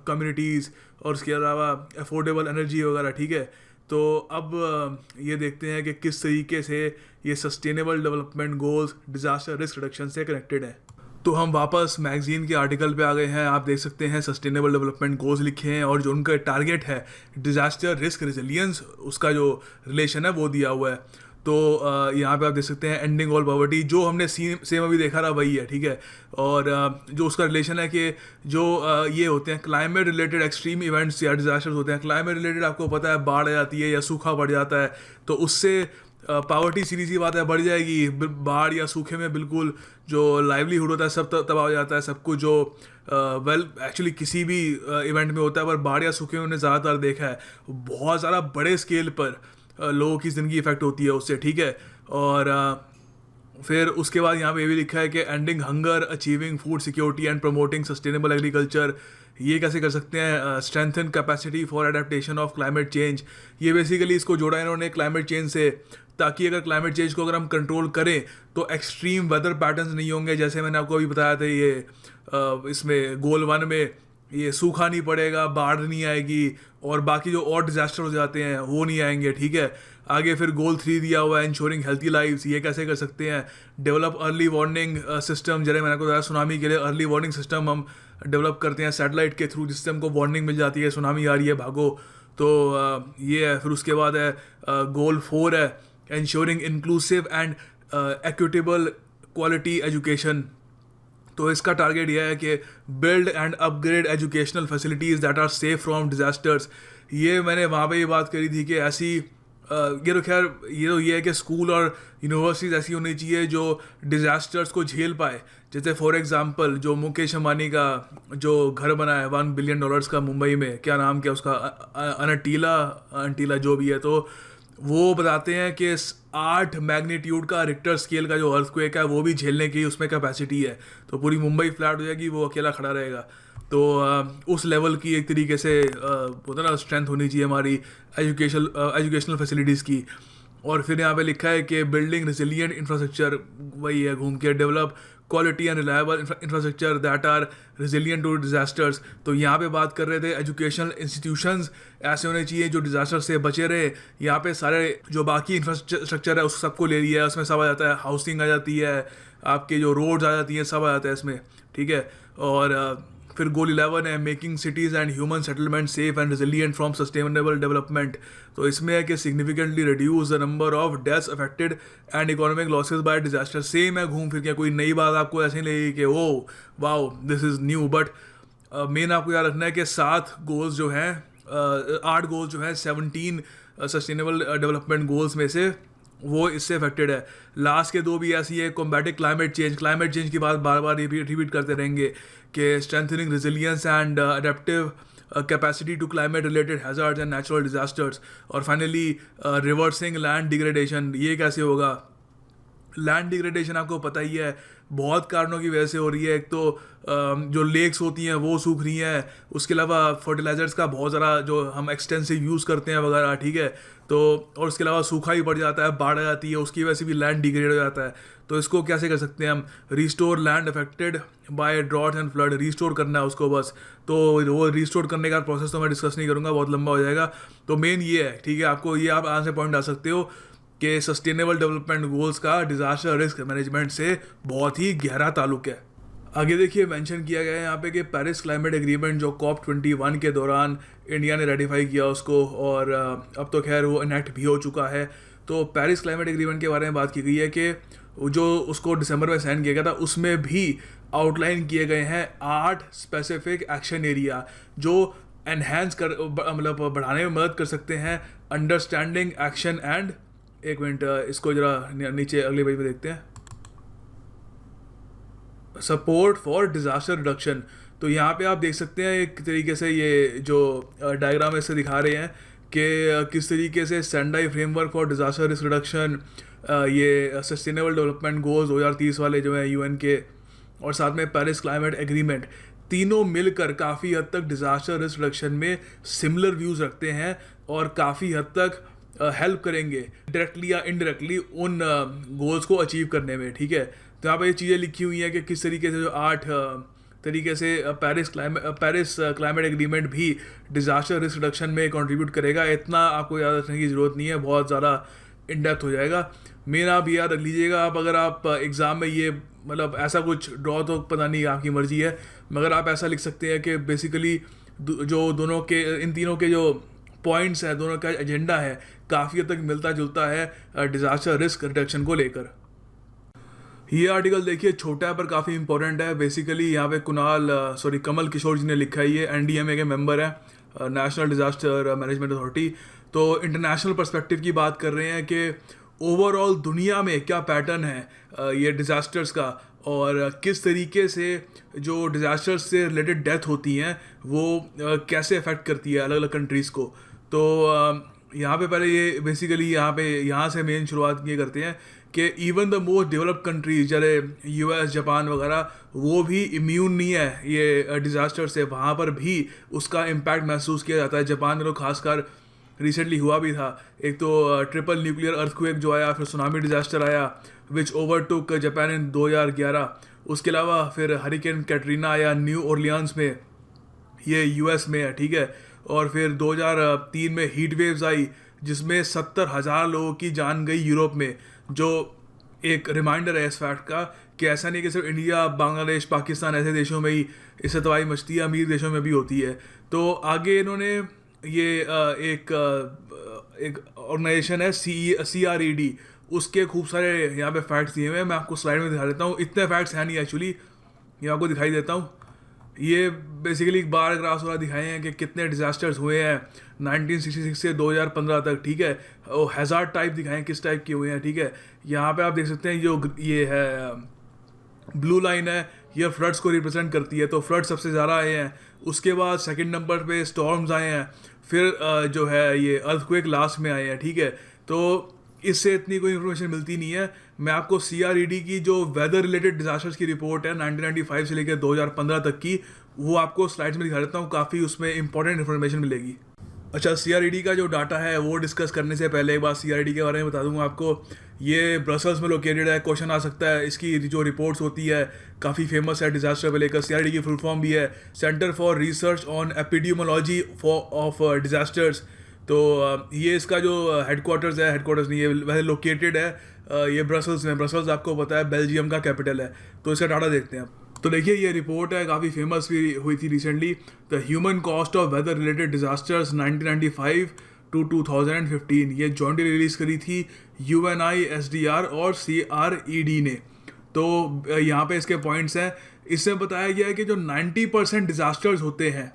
communities, और उसके अलावा अफोर्डेबल एनर्जी वगैरह, ठीक है। तो अब ये देखते हैं कि किस तरीके से ये sustainable development goals disaster risk reduction से कनेक्टेड है। तो हम वापस मैगजीन के आर्टिकल पे आ गए हैं। आप देख सकते हैं सस्टेनेबल डेवलपमेंट गोल्स लिखे हैं और जो उनका टारगेट है डिज़ास्टर रिस्क रेजिलियंस, उसका जो रिलेशन है वो दिया हुआ है। तो यहाँ पे आप देख सकते हैं एंडिंग ऑल पॉवर्टी, जो हमने सेम अभी देखा रहा वही है, ठीक है। और जो उसका रिलेशन है कि जो ये होते हैं क्लाइमेट रिलेटेड एक्सट्रीम इवेंट्स या डिज़ास्टर्स होते हैं, क्लाइमेट रिलेटेड आपको पता है बाढ़ आ जाती है या सूखा बढ़ जाता है, तो उससे पावर्टी सीधी सी बात है बढ़ जाएगी। बाढ़ या सूखे में बिल्कुल जो लाइवलीहुड होता है सब तबाह हो जाता है, सब कुछ जो एक्चुअली किसी भी इवेंट में होता है, पर बाढ़ या सूखे में उन्हें ज़्यादातर देखा है बहुत ज़्यादा बड़े स्केल पर लोगों की ज़िंदगी इफेक्ट होती है उससे, ठीक है। और फिर उसके बाद यहाँ पे ये भी लिखा है कि ending hunger, achieving food security and promoting sustainable agriculture. ये कैसे कर सकते हैं? Strengthen capacity for adaptation of climate change. ये बेसिकली इसको जोड़ा इन्होंने क्लाइमेट चेंज से, ताकि अगर क्लाइमेट चेंज को अगर हम कंट्रोल करें तो एक्सट्रीम वेदर पैटर्न्स नहीं होंगे। जैसे मैंने आपको अभी बताया था ये इसमें गोल 1 में ये सूखा नहीं पड़ेगा, बाढ़ नहीं आएगी और बाकी जो और डिजास्टर हो जाते हैं वो नहीं आएंगे, ठीक है। आगे फिर गोल 3 दिया हुआ है इंश्योरिंग हेल्थी लाइव्स। ये कैसे कर सकते हैं? Develop early warning system. जैसे मैंने आपको बताया सुनामी के लिए अर्ली वार्निंग सिस्टम हम डेवलप करते हैं सैटेलाइट के थ्रू, जिससे हमको वार्निंग मिल जाती है सुनामी आ रही है भागो। तो ये है। फिर उसके बाद है गोल 4 है ensuring inclusive and equitable quality education. तो इसका टारगेट यह है कि build and upgrade educational facilities that are safe from disasters. ये मैंने वहाँ पे ये बात करी थी कि ऐसी ये तो खैर ये है कि स्कूल और यूनिवर्सिटीज़ ऐसी होनी चाहिए जो डिज़ास्टर्स को झेल पाए। जैसे फॉर एग्जांपल जो मुकेश अंबानी का जो घर बना है $1 बिलियन का मुंबई में, क्या नाम क्या उसका, अंटीला जो भी है, तो वो बताते हैं कि 8 मैग्नीट्यूड का रिक्टर स्केल का जो अर्थक्वेक है वो भी झेलने की उसमें कैपेसिटी है। तो पूरी मुंबई फ्लैट हो जाएगी, वो अकेला खड़ा रहेगा। तो उस लेवल की एक तरीके से होता ना स्ट्रेंथ होनी चाहिए हमारी एजुकेशनल फैसिलिटीज़ की। और फिर यहाँ पे लिखा है कि बिल्डिंग रिजिलियंट इंफ्रास्ट्रक्चर, वही है घूम के, develop quality and reliable infrastructure that are resilient to disasters. तो यहाँ पे बात कर रहे थे एजुकेशनल इंस्टीट्यूशंस ऐसे होने चाहिए जो डिजास्टर से बचे रहे। यहाँ पे सारे जो बाकी इंफ्रास्ट्रक्चर है उस सबको ले लिया है, उसमें सब आ जाता है, हाउसिंग आ जाती है, आपके जो रोड्स आ जाती हैं, सब आ जाता है इसमें, ठीक है। और फिर गोल 11 है making cities and human settlement safe and resilient from sustainable development. तो इसमें है कि significantly reduce the number of deaths affected and economic losses by disaster. Same है घूम फिर के, कोई नई बात आपको ऐसे नहीं लगेगी कि oh wow this is new, but main आपको याद रखना है कि 7 गोल्स जो हैं 8 गोल्स जो हैं 17 सस्टेनेबल डेवलपमेंट गोल्स में से वो इससे अफेक्टेड है। लास्ट के 2 भी ऐसी है, कॉम्बैटिंग क्लाइमेट चेंज की बात बार बार रिपीट करते रहेंगे कि strengthening resilience and adaptive capacity to climate related hazards and natural disasters. और फाइनली रिवर्सिंग लैंड डिग्रेडेशन। ये कैसे होगा? लैंड डिग्रेडेशन आपको पता ही है बहुत कारणों की वजह से हो रही है। एक तो जो लेक्स होती हैं वो सूख रही हैं, उसके अलावा फर्टिलाइजर्स का बहुत ज़्यादा जो हम एक्सटेंसिव यूज़ करते हैं वगैरह, ठीक है। तो और उसके अलावा सूखा ही पड़ जाता है, बाढ़ आ जाती है, उसकी वजह से भी लैंड डिग्रेड हो जाता है। तो इसको कैसे कर सकते हैं हम? Restore land affected by drought and flood, restore करना है उसको बस। तो वो रिस्टोर करने का प्रोसेस तो मैं डिस्कस नहीं करूँगा, बहुत लंबा हो जाएगा। तो मेन ये है, ठीक है, आपको ये आप आंसर पॉइंट आ सकते हो कि सस्टेनेबल डेवलपमेंट गोल्स का डिजास्टर रिस्क मैनेजमेंट से बहुत ही गहरा ताल्लुक है। आगे देखिए मेंशन किया गया है यहाँ पे कि पेरिस क्लाइमेट एग्रीमेंट जो COP21 के दौरान इंडिया ने रेटिफाई किया उसको, और अब तो खैर वो इनेक्ट भी हो चुका है। तो पेरिस क्लाइमेट एग्रीमेंट के बारे में बात की गई है कि जो उसको दिसंबर में साइन किया गया था उसमें भी आउटलाइन किए गए हैं 8 स्पेसिफिक एक्शन एरिया जो एनहेंस कर मतलब बढ़ाने में मदद कर सकते हैं अंडरस्टैंडिंग एक्शन एंड, एक मिनट इसको जरा नीचे अगले पेज पे देखते हैं, सपोर्ट फॉर डिजास्टर रिडक्शन। तो यहाँ पे आप देख सकते हैं एक तरीके से ये जो डायग्राम इससे दिखा रहे हैं कि किस तरीके से Sendai framework for disaster risk reduction, ये सस्टेनेबल डेवलपमेंट गोल्स 2030 वाले जो हैं UN के, और साथ में पेरिस क्लाइमेट एग्रीमेंट, तीनों मिलकर काफ़ी हद तक डिजास्टर रिस्क रिडक्शन में सिमिलर व्यूज़ रखते हैं और काफ़ी हद तक हेल्प करेंगे डायरेक्टली या इनडायरेक्टली उन गोल्स को अचीव करने में, ठीक है। तो यहाँ पर ये चीज़ें लिखी हुई हैं कि किस तरीके से जो 8 तरीके से पेरिस क्लाइमेट एग्रीमेंट भी डिजास्टर रिस्क रिडक्शन में कंट्रीब्यूट करेगा। इतना आपको याद रखने की ज़रूरत नहीं है, बहुत ज़्यादा इन डेप्थ हो जाएगा। मेन आप याद रख लीजिएगा, आप अगर आप एग्ज़ाम में ये मतलब ऐसा कुछ ड्रॉ तो पता नहीं आपकी मर्जी है, मगर आप ऐसा लिख सकते हैं कि बेसिकली जो दोनों के इन तीनों के जो पॉइंट्स है, दोनों का एजेंडा है, काफ़ी हद तक मिलता जुलता है डिजास्टर रिस्क रिडक्शन को लेकर। ये आर्टिकल देखिए छोटा है पर काफ़ी इंपॉर्टेंट है। बेसिकली यहाँ पे कमल किशोर जी ने लिखा है, ये NDMA के मेंबर है, नेशनल डिजास्टर मैनेजमेंट अथॉरिटी। तो इंटरनेशनल पर्सपेक्टिव की बात कर रहे हैं कि ओवरऑल दुनिया में क्या पैटर्न है ये डिज़ास्टर्स का, और किस तरीके से जो डिज़ास्टर्स से रिलेटेड डेथ होती हैं वो कैसे अफेक्ट करती है अलग अलग कंट्रीज़ को। तो यहाँ पे पहले ये बेसिकली यहाँ से मेन शुरुआत ये करते हैं कि even the most developed countries जैसे US जापान वगैरह वो भी इम्यून नहीं है ये डिज़ास्टर से, वहाँ पर भी उसका इम्पैक्ट महसूस किया जाता है। जापान में तो खासकर रिसेंटली हुआ भी था, एक तो ट्रिपल न्यूक्लियर अर्थक्वेक जो आया, फिर सुनामी डिज़ास्टर आया विच ओवरटुक जापान इन 2011। उसके अलावा फिर हरिकेन कैटरीना आया न्यू ऑरलियंस में, ये US में है, ठीक है। और फिर 2003 में हीट वेव्स आई जिसमें 70,000 लोगों की जान गई यूरोप में, जो एक रिमाइंडर है इस फैक्ट का कि ऐसा नहीं कि सिर्फ इंडिया, बांग्लादेश, पाकिस्तान ऐसे देशों में ही इससे तबाही मचती है, अमीर देशों में भी होती है। तो आगे इन्होंने ये एक ऑर्गेनाइजेशन है CRED, उसके खूब सारे यहाँ पे फैक्ट्स दिए हुए हैं, मैं आपको स्लाइड में दिखा देता हूँ। इतने फैक्ट्स हैं नहीं एक्चुअली, ये आपको दिखाई देता हूँ। ये बेसिकली बार ग्राफ्स वाला दिखाए हैं कि कितने डिज़ास्टर्स हुए हैं 1966 से 2015 तक, ठीक है। और हैज़ार्ड टाइप दिखाए हैं किस टाइप के हुए हैं, ठीक है। यहाँ पे आप देख सकते हैं जो ये है ब्लू लाइन है, ये फ्लड्स को रिप्रेजेंट करती है। तो फ्लड सबसे ज़्यादा आए हैं, उसके बाद सेकंड नंबर पे स्टॉर्म्स आए हैं, फिर जो है ये अर्थक्वेक लास्ट में आए हैं, ठीक है। तो इससे इतनी कोई इन्फॉर्मेशन मिलती नहीं है। मैं आपको CRED की जो वेदर रिलेटेड डिजास्टर्स की रिपोर्ट है 1995 से लेकर 2015 तक की, वो आपको स्लाइड्स में दिखा देता हूँ, काफ़ी उसमें इंपॉर्टेंट इन्फॉर्मेशन मिलेगी। अच्छा, CRED का जो डाटा है वो डिस्कस करने से पहले एक बार CRED के बारे में बता दूंगा आपको। ये ब्रसल्स में लोकेटेड है, क्वेश्चन आ सकता है। इसकी जो रिपोर्ट्स होती है काफ़ी फेमस है डिजास्टर को लेकर। CRED की फुल फॉर्म भी है centre for research on epidemiology of disasters. तो ये इसका जो हेडक्वार्टर्स नहीं, ये वैसे लोकेटेड है ये ब्रसल्स में। ब्रसल्स आपको पता है बेल्जियम का कैपिटल है। तो इसका डाटा देखते हैं आप। तो देखिए ये रिपोर्ट है, काफ़ी फेमस भी हुई थी recently, the human cost of weather related disasters 1995 to 2015। ये जॉइंटली रिलीज करी थी UNISDR और CRED ने। तो यहाँ पे इसके पॉइंट्स हैं। इसमें बताया गया है कि जो 90% डिजास्टर्स होते हैं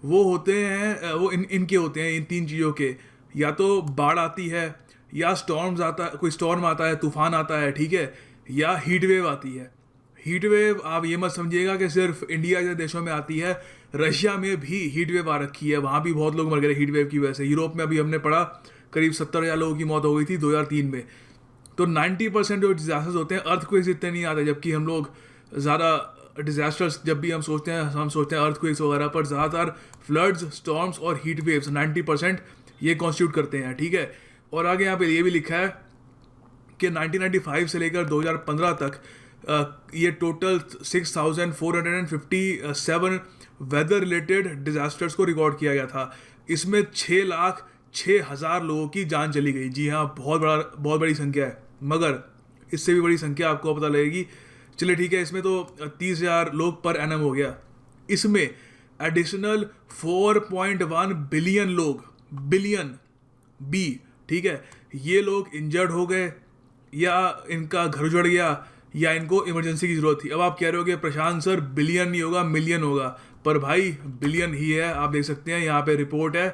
वो होते हैं वो इनके होते हैं, इन तीन चीज़ों के, या तो बाढ़ आती है, या स्टॉर्म्स आता है, कोई स्टॉर्म आता है, तूफान आता है, ठीक है, या हीट वेव आती है। हीट वेव आप ये मत समझिएगा कि सिर्फ इंडिया जैसे देशों में आती है, रशिया में भी हीट वेव आ रखी है, वहाँ भी बहुत लोग मर गए हीट वेव की वजह से। यूरोप में अभी हमने पढ़ा करीब 70,000 लोगों की मौत हो गई थी 2003 में। तो 90% जो डिजास्टर्स होते हैं अर्थक्वेक्स इतने नहीं आते, जबकि हम लोग ज़्यादा डिजास्टर्स जब भी हम सोचते हैं अर्थक्वेक्स वगैरह पर, ज़्यादातर फ्लड्स, स्टॉर्म्स और हीट वेव्स 90% ये कॉन्स्टिट्यूट करते हैं, ठीक है। और आगे यहाँ पे ये भी लिखा है कि 1995 से लेकर 2015 तक ये टोटल 6,457 वेदर रिलेटेड डिजास्टर्स को रिकॉर्ड किया गया था। इसमें 6,06,000 लोगों की जान चली गई। जी हाँ, बहुत बड़ी संख्या है, मगर इससे भी बड़ी संख्या आपको पता लगेगी। चलिए ठीक है, इसमें तो 30,000 लोग पर एनम हो गया। इसमें एडिशनल 4.1 बिलियन लोग, बिलियन बी, ठीक है, ये लोग इंजर्ड हो गए, या इनका घर उजड़ गया, या इनको इमरजेंसी की ज़रूरत थी। अब आप कह रहे हो कि प्रशांत सर बिलियन नहीं होगा, मिलियन होगा, पर भाई बिलियन ही है। आप देख सकते हैं यहाँ पे रिपोर्ट है,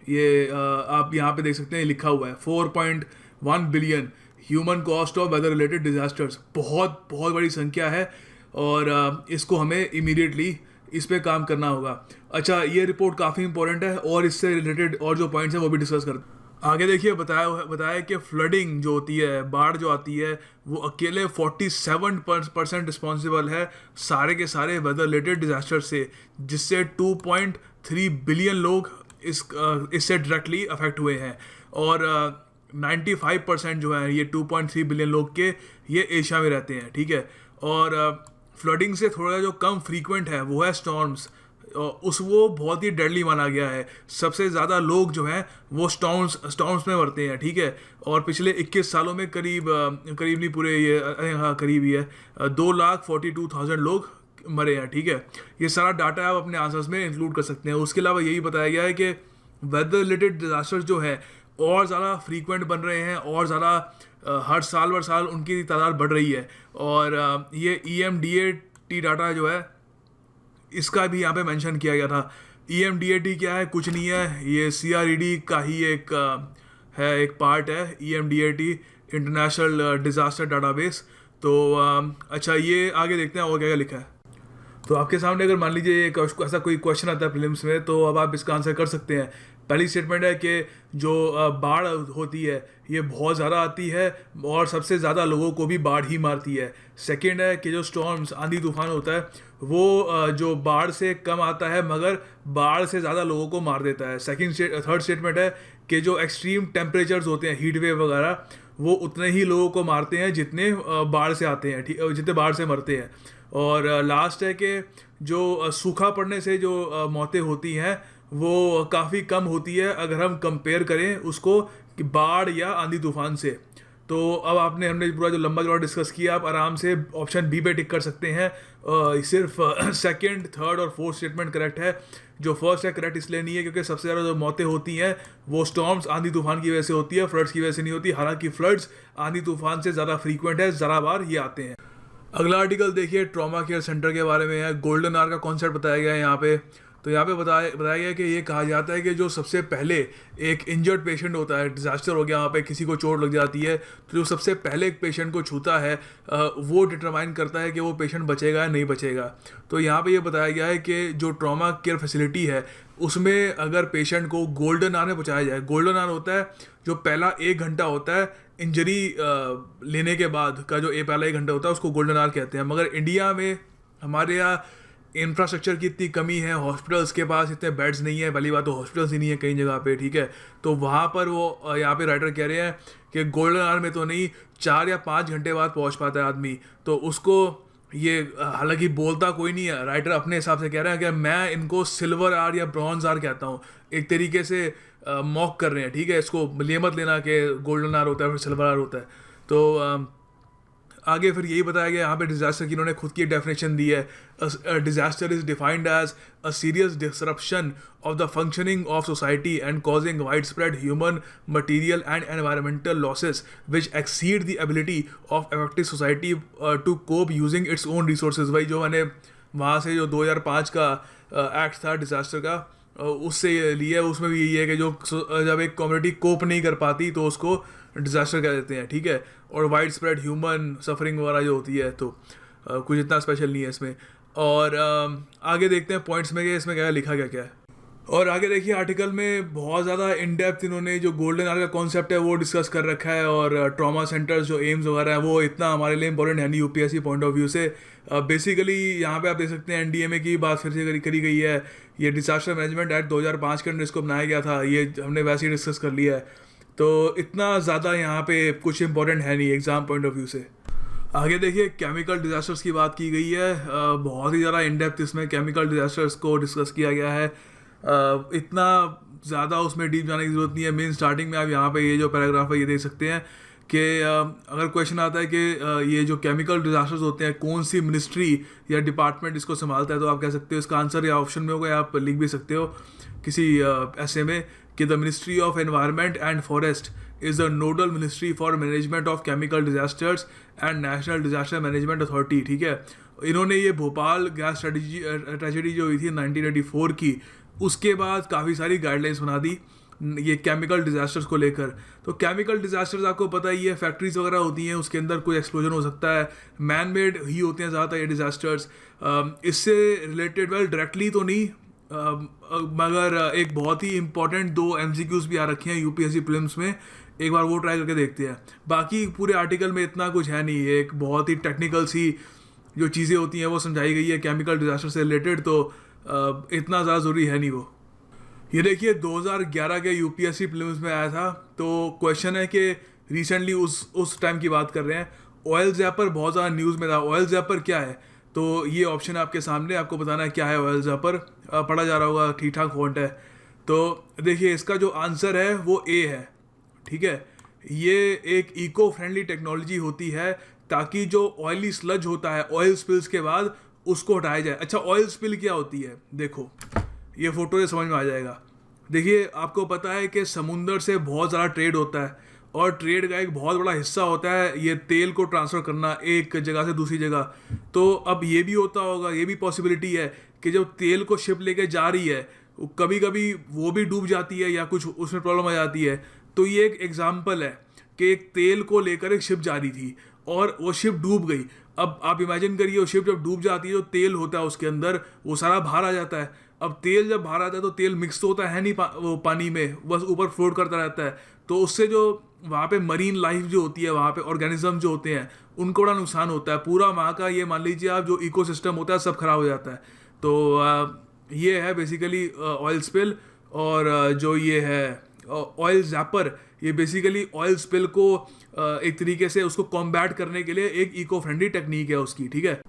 ये आप यहाँ पे देख सकते हैं लिखा हुआ है 4.1 billion human cost of weather related disasters. बहुत बड़ी संख्या है, और इसको हमें इमीडिएटली इस पे काम करना होगा। अच्छा, ये रिपोर्ट काफ़ी इंपॉर्टेंट है, और इससे रिलेटेड और जो पॉइंट्स हैं वो भी डिस्कस करते हैं। आगे देखिए, बताया कि फ्लडिंग जो होती है, बाढ़ जो आती है, वो अकेले 47% रिस्पॉन्सिबल है सारे के सारे वेदर रिलेटेड डिजास्टर से, जिससे 2.3 बिलियन लोग इससे डायरेक्टली अफेक्ट हुए हैं। और 95% जो है ये 2.3 बिलियन लोग के ये एशिया में रहते हैं, ठीक है। और फ्लडिंग से थोड़ा जो कम फ्रीक्वेंट है वो है स्टॉर्म्स। वो बहुत ही डेडली माना गया है। सबसे ज़्यादा लोग जो हैं वो स्टॉर्म्स में मरते हैं, ठीक है। और पिछले 21 सालों में करीब नहीं पूरे ये, हाँ करीब ही है, 2,42,000 लोग मरे हैं, ठीक है। ये सारा डाटा आप अपने आंसर्स में इंक्लूड कर सकते हैं। उसके अलावा यही बताया गया है कि वेदर रिलेटेड डिजास्टर्स जो है और ज़्यादा फ्रीक्वेंट बन रहे हैं, और ज़्यादा हर साल उनकी तादाद बढ़ रही है। और ये EMDAT डाटा जो है इसका भी यहाँ पे मेंशन किया गया था। EMDAT क्या है? कुछ नहीं है, ये CRED का ही एक पार्ट है, EMDAT इंटरनेशनल डिज़ास्टर डाटाबेस। तो अच्छा, ये आगे देखते हैं और क्या क्या लिखा है। तो आपके सामने अगर मान लीजिए ऐसा कोई क्वेश्चन आता है प्रीलिम्स में, तो अब आप इसका आंसर कर सकते हैं। पहली स्टेटमेंट है कि जो बाढ़ होती है ये बहुत ज़्यादा आती है, और सबसे ज़्यादा लोगों को भी बाढ़ ही मारती है। सेकंड है कि जो स्टॉर्म्स, आंधी तूफान होता है, वो जो बाढ़ से कम आता है मगर बाढ़ से ज़्यादा लोगों को मार देता है। थर्ड स्टेटमेंट है कि जो एक्सट्रीम टेम्परेचर्स होते हैं, हीट वेव वगैरह, वो उतने ही लोगों को मारते हैं जितने बाढ़ से आते हैं, जितने बाढ़ से मरते हैं। और लास्ट है कि जो सूखा पड़ने से जो मौतें होती हैं वो काफ़ी कम होती है अगर हम कंपेयर करें उसको कि बाढ़ या आंधी तूफान से। तो अब हमने पूरा जो लंबा चौड़ा डिस्कस किया, आप आराम से ऑप्शन बी पे टिक कर सकते हैं। सिर्फ सेकंड, थर्ड और फोर्थ स्टेटमेंट करेक्ट है। जो फर्स्ट है करेक्ट इसलिए नहीं है क्योंकि सबसे ज़्यादा जो मौतें होती हैं वो स्टॉर्म्स, आंधी तूफान की वजह से होती है, फ्लड्स की वजह से नहीं होती। हालांकि फ्लड्स आंधी तूफान से ज़्यादा फ्रीक्वेंट है, ज़रा बार ये आते हैं। अगला आर्टिकल देखिए, ट्रॉमा केयर सेंटर के बारे में है। गोल्डन आवर का कॉन्सेप्ट बताया गया है यहाँ पे। तो यहाँ पे बताया गया कि ये कहा जाता है कि जो सबसे पहले एक इंजर्ड पेशेंट होता है, डिजास्टर हो गया वहाँ पे, किसी को चोट लग जाती है, तो जो सबसे पहले एक पेशेंट को छूता है वो डिटरमाइन करता है कि वो पेशेंट बचेगा या नहीं बचेगा। तो यहाँ पे ये बताया गया है कि जो ट्रॉमा केयर फैसिलिटी है उसमें अगर पेशेंट को गोल्डन आवर में पहुँचाया जाए, गोल्डन आवर होता है जो पहला 1 घंटा होता है इंजरी लेने के बाद का, जो पहला 1 घंटा होता है उसको गोल्डन आवर कहते हैं। मगर इंडिया में हमारे यहाँ इंफ्रास्ट्रक्चर की इतनी कमी है, हॉस्पिटल्स के पास इतने बेड्स नहीं है, पहली बात तो हॉस्पिटल्स ही नहीं है कई जगह पे, ठीक है। तो वहाँ पर वो यहाँ पे राइटर कह रहे हैं कि गोल्डन आवर में तो नहीं, 4 या 5 घंटे बाद पहुँच पाता है आदमी। तो उसको ये, हालांकि बोलता कोई नहीं है, राइटर अपने हिसाब से कह रहे हैं कि मैं इनको सिल्वर आवर या ब्रॉन्ज आवर कहता हूँ, एक तरीके से मॉक कर रहे हैं, ठीक है। इसको ये मत लेना कि गोल्डन आवर होता है फिर सिल्वर आवर होता है। तो आगे फिर यही बताया गया यहाँ पे डिजास्टर की इन्होंने खुद की डेफिनेशन दी है। Disaster is defined as a serious disruption of the functioning of society and causing wide spread human material and environmental losses which exceed the ability of effective society to cope using its own resources. भाई जो मैंने वहाँ से जो 2005 का act था disaster का उससे लिया, उसमें भी यही है कि जो जब एक कम्युनिटी कोप नहीं कर पाती तो उसको डिजास्टर कह देते हैं, ठीक है। और वाइड स्प्रेड ह्यूमन सफरिंग वगैरह जो होती है, तो कुछ इतना स्पेशल नहीं है इसमें। और आगे देखते हैं पॉइंट्स में कि इसमें क्या लिखा क्या क्या है। और आगे देखिए आर्टिकल में बहुत ज़्यादा इन डेप्थ इन्होंने जो गोल्डन आवर का कॉन्सेप्ट है वो डिस्कस कर रखा है, और ट्रॉमा सेंटर्स जो एम्स वगैरह है वो इतना हमारे लिए इंपॉर्टेंट है नहीं यूपीएससी पॉइंट ऑफ व्यू से। बेसिकली यहाँ पे आप देख सकते हैं एनडीएमए की बात फिर से करी गई है। ये डिजास्टर मैनेजमेंट एक्ट 2005 के अंदर इसको बनाया गया था, ये हमने वैसे ही डिस्कस कर लिया है। तो इतना ज़्यादा यहाँ पे कुछ इंपॉर्टेंट है नहीं एग्जाम पॉइंट ऑफ व्यू से। आगे देखिए केमिकल डिजास्टर्स की बात की गई है, बहुत ही ज़्यादा इन डेप्थ इसमें केमिकल डिजास्टर्स को डिस्कस किया गया है। इतना ज़्यादा उसमें डीप जाने की ज़रूरत नहीं है। मेन स्टार्टिंग में आप यहाँ पे ये जो पैराग्राफ है ये देख सकते हैं कि अगर क्वेश्चन आता है कि ये जो केमिकल डिजास्टर्स होते हैं कौन सी मिनिस्ट्री या डिपार्टमेंट इसको संभालता है, तो आप कह सकते हो इसका आंसर या ऑप्शन में होगा, या आप लिख भी सकते हो किसी ऐसे में कि the ministry of environment and forest is the nodal ministry for management of chemical disasters and national disaster management authority, ठीक है। इन्होंने ये भोपाल गैस ट्रेजेडी जो हुई थी 1984 की, उसके बाद काफ़ी सारी गाइडलाइंस बना दी ये केमिकल डिजास्टर्स को लेकर। तो केमिकल डिजास्टर्स आपको पता ही है, फैक्ट्रीज वगैरह होती हैं, उसके अंदर कोई एक्सप्लोजन हो सकता है, मैन मेड ही होते हैं ज़्यादातर ये डिजास्टर्स। इससे रिलेटेड वेल डायरेक्टली तो नहीं, मगर एक बहुत ही इंपॉर्टेंट 2 MCQs भी आ रखे हैं यूपीएससी प्रीलिम्स में, एक बार वो ट्राई करके देखते हैं। बाकी पूरे आर्टिकल में इतना कुछ है नहीं, एक बहुत ही टेक्निकल सी जो चीज़ें होती हैं वो समझाई गई है केमिकल डिजास्टर से रिलेटेड, तो इतना ज़्यादा ज़रूरी है नहीं वो। ये देखिए 2011 के यूपीएससी प्रीलिम्स में आया था, तो क्वेश्चन है कि रिसेंटली उस टाइम की बात कर रहे हैं, ऑयल जैपर बहुत ज़्यादा न्यूज़ में था। ऑयल जैपर क्या है, तो ये ऑप्शन आपके सामने, आपको बताना है क्या है ऑयल जैपर। पढ़ा जा रहा होगा, ठीक ठाक फॉन्ट है। तो देखिए इसका जो आंसर है वो ए है, ठीक है। ये एक इको फ्रेंडली टेक्नोलॉजी होती है ताकि जो ऑयली स्लज होता है ऑयल स्पिल्स के बाद उसको हटाया जाए। अच्छा ऑयल स्पिल क्या होती है, देखो ये फोटो से समझ में आ जाएगा। देखिए आपको पता है कि समुंदर से बहुत ज़्यादा ट्रेड होता है, और ट्रेड का एक बहुत बड़ा हिस्सा होता है ये तेल को ट्रांसफ़र करना एक जगह से दूसरी जगह। तो अब ये भी होता होगा, ये भी पॉसिबिलिटी है कि जब तेल को शिप लेके जा रही है कभी कभी वो भी डूब जाती है या कुछ उसमें प्रॉब्लम आ जाती है। तो ये एक एग्जाम्पल है कि एक तेल को लेकर एक शिप जा रही थी और वो शिप डूब गई। अब आप इमेजिन करिए वो शिप जब डूब जाती है, जो तेल होता है उसके अंदर वो सारा बाहर आ जाता है। अब तेल जब बाहर आता है तो तेल मिक्स तो होता है नहीं वो पानी में, बस ऊपर फ्लोट करता रहता है। तो उससे जो वहाँ पे मरीन लाइफ जो होती है, वहाँ पे ऑर्गेनिज्म जो होते हैं उनको बड़ा नुकसान होता है। पूरा वहाँ का ये मान लीजिए आप जो इकोसिस्टम होता है सब खराब हो जाता है। तो ये है बेसिकली ऑयल स्पिल। और जो ये है ऑयल जैपर, ये बेसिकली ऑयल स्पिल को एक तरीके से उसको कॉम्बैट करने के लिए एक इको फ्रेंडली टेक्निक है उसकी, ठीक है।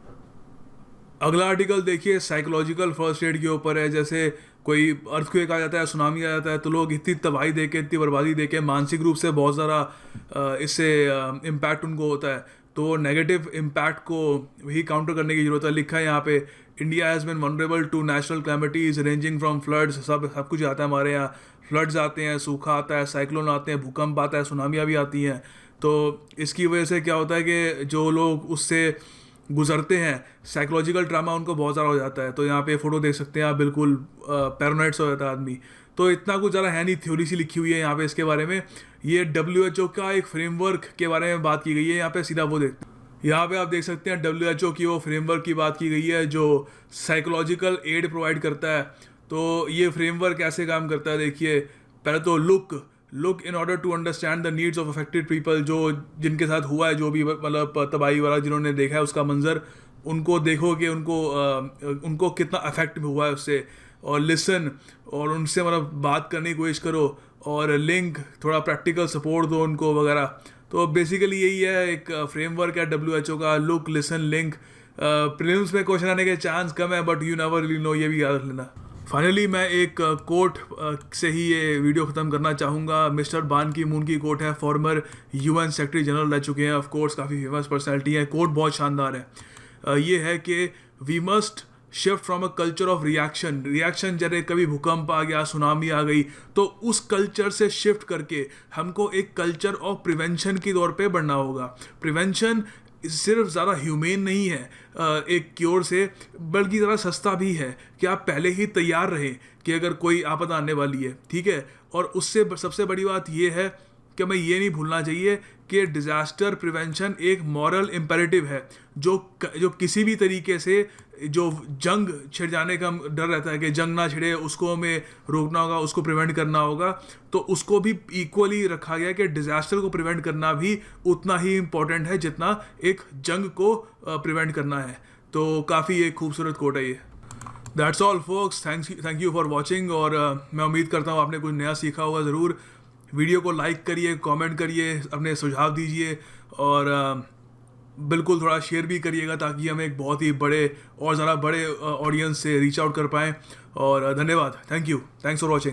अगला आर्टिकल देखिए साइकोलॉजिकल फर्स्ट एड के ऊपर है। जैसे कोई अर्थक्वेक आ जाता है, सुनामी आ जाता है, तो लोग इतनी तबाही देके, इतनी बर्बादी देके मानसिक रूप से बहुत ज़्यादा इससे इम्पैक्ट उनको होता है। तो नेगेटिव इम्पैक्ट को ही काउंटर करने की ज़रूरत है। लिखा है यहाँ पे India has been vulnerable to natural calamities ranging from floods, सब कुछ आता है हमारे यहाँ। फ्लड्स आते हैं, सूखा आता है, साइक्लोन आते हैं, भूकंप आता है, सुनामियाँ भी आती हैं। तो इसकी वजह से क्या होता है कि जो लोग उससे गुजरते हैं साइकोलॉजिकल ट्रामा उनको बहुत ज़्यादा हो जाता है। तो यहाँ पे फ़ोटो देख सकते हैं आप, बिल्कुल पैरानॉइड्स हो जाता है आदमी। तो इतना कुछ ज़्यादा है नहीं, थ्योरी सी लिखी हुई है यहाँ पे इसके बारे में। ये WHO का एक फ्रेमवर्क के बारे में बात की गई है। यहाँ पे सीधा वो देखते हैं, यहाँ पे आप देख सकते हैं WHO की वो फ्रेमवर्क की बात की गई है जो साइकोलॉजिकल एड प्रोवाइड करता है। तो ये फ्रेमवर्क कैसे काम करता है देखिए, पहले तो look in order to understand the needs of affected people, जो जिनके साथ हुआ है, जो भी मतलब तबाही वाला जिन्होंने देखा है उसका मंजर, उनको देखो कि उनको कितना अफेक्ट हुआ है उससे। और लिसन, और उनसे मतलब बात करने की कोशिश करो, और लिंक, थोड़ा प्रैक्टिकल सपोर्ट दो उनको वगैरह। तो बेसिकली यही है, एक फ्रेमवर्क है WHO का, लुक, लिसन, लिंक। प्रीलिम्स में क्वेश्चन आने के चांस कम है, but you never really know, ये भी याद रख लेना। फाइनली मैं एक कोट से ही ये वीडियो ख़त्म करना चाहूँगा। मिस्टर बान की मून की कोट है, फॉर्मर यूएन सेक्रेटरी जनरल रह चुके हैं, ऑफ कोर्स काफ़ी फेमस पर्सनैलिटी है। कोट बहुत शानदार है। ये है कि we must shift from a culture of reaction जैसे कभी भूकंप आ गया, सुनामी आ गई, तो उस कल्चर से शिफ्ट करके हमको एक कल्चर ऑफ प्रिवेंशन की तौर पे बढ़ना होगा। प्रिवेंशन सिर्फ ज़्यादा ह्यूमेन नहीं है एक क्योर से, बल्कि ज़रा सस्ता भी है कि आप पहले ही तैयार रहें कि अगर कोई आपदा आने वाली है, ठीक है। और उससे सबसे बड़ी बात ये है कि हमें ये नहीं भूलना चाहिए कि डिज़ास्टर प्रिवेंशन एक मॉरल इम्पेरेटिव है, जो किसी भी तरीके से जो जंग छिड़ जाने का डर रहता है कि जंग ना छिड़े, उसको हमें रोकना होगा, उसको प्रिवेंट करना होगा, तो उसको भी इक्वली रखा गया कि डिज़ास्टर को प्रिवेंट करना भी उतना ही इम्पोर्टेंट है जितना एक जंग को प्रिवेंट करना है। तो काफ़ी एक खूबसूरत कोट है ये। That's all folks, thank you for watching. और मैं उम्मीद करता हूँ आपने कुछ नया सीखा होगा ज़रूर। वीडियो को लाइक करिए, कमेंट करिए, अपने सुझाव दीजिए और बिल्कुल थोड़ा शेयर भी करिएगा ताकि हम एक बहुत ही बड़े और ज़्यादा बड़े ऑडियंस से रीच आउट कर पाएँ। और धन्यवाद, थैंक्स फॉर वॉचिंग।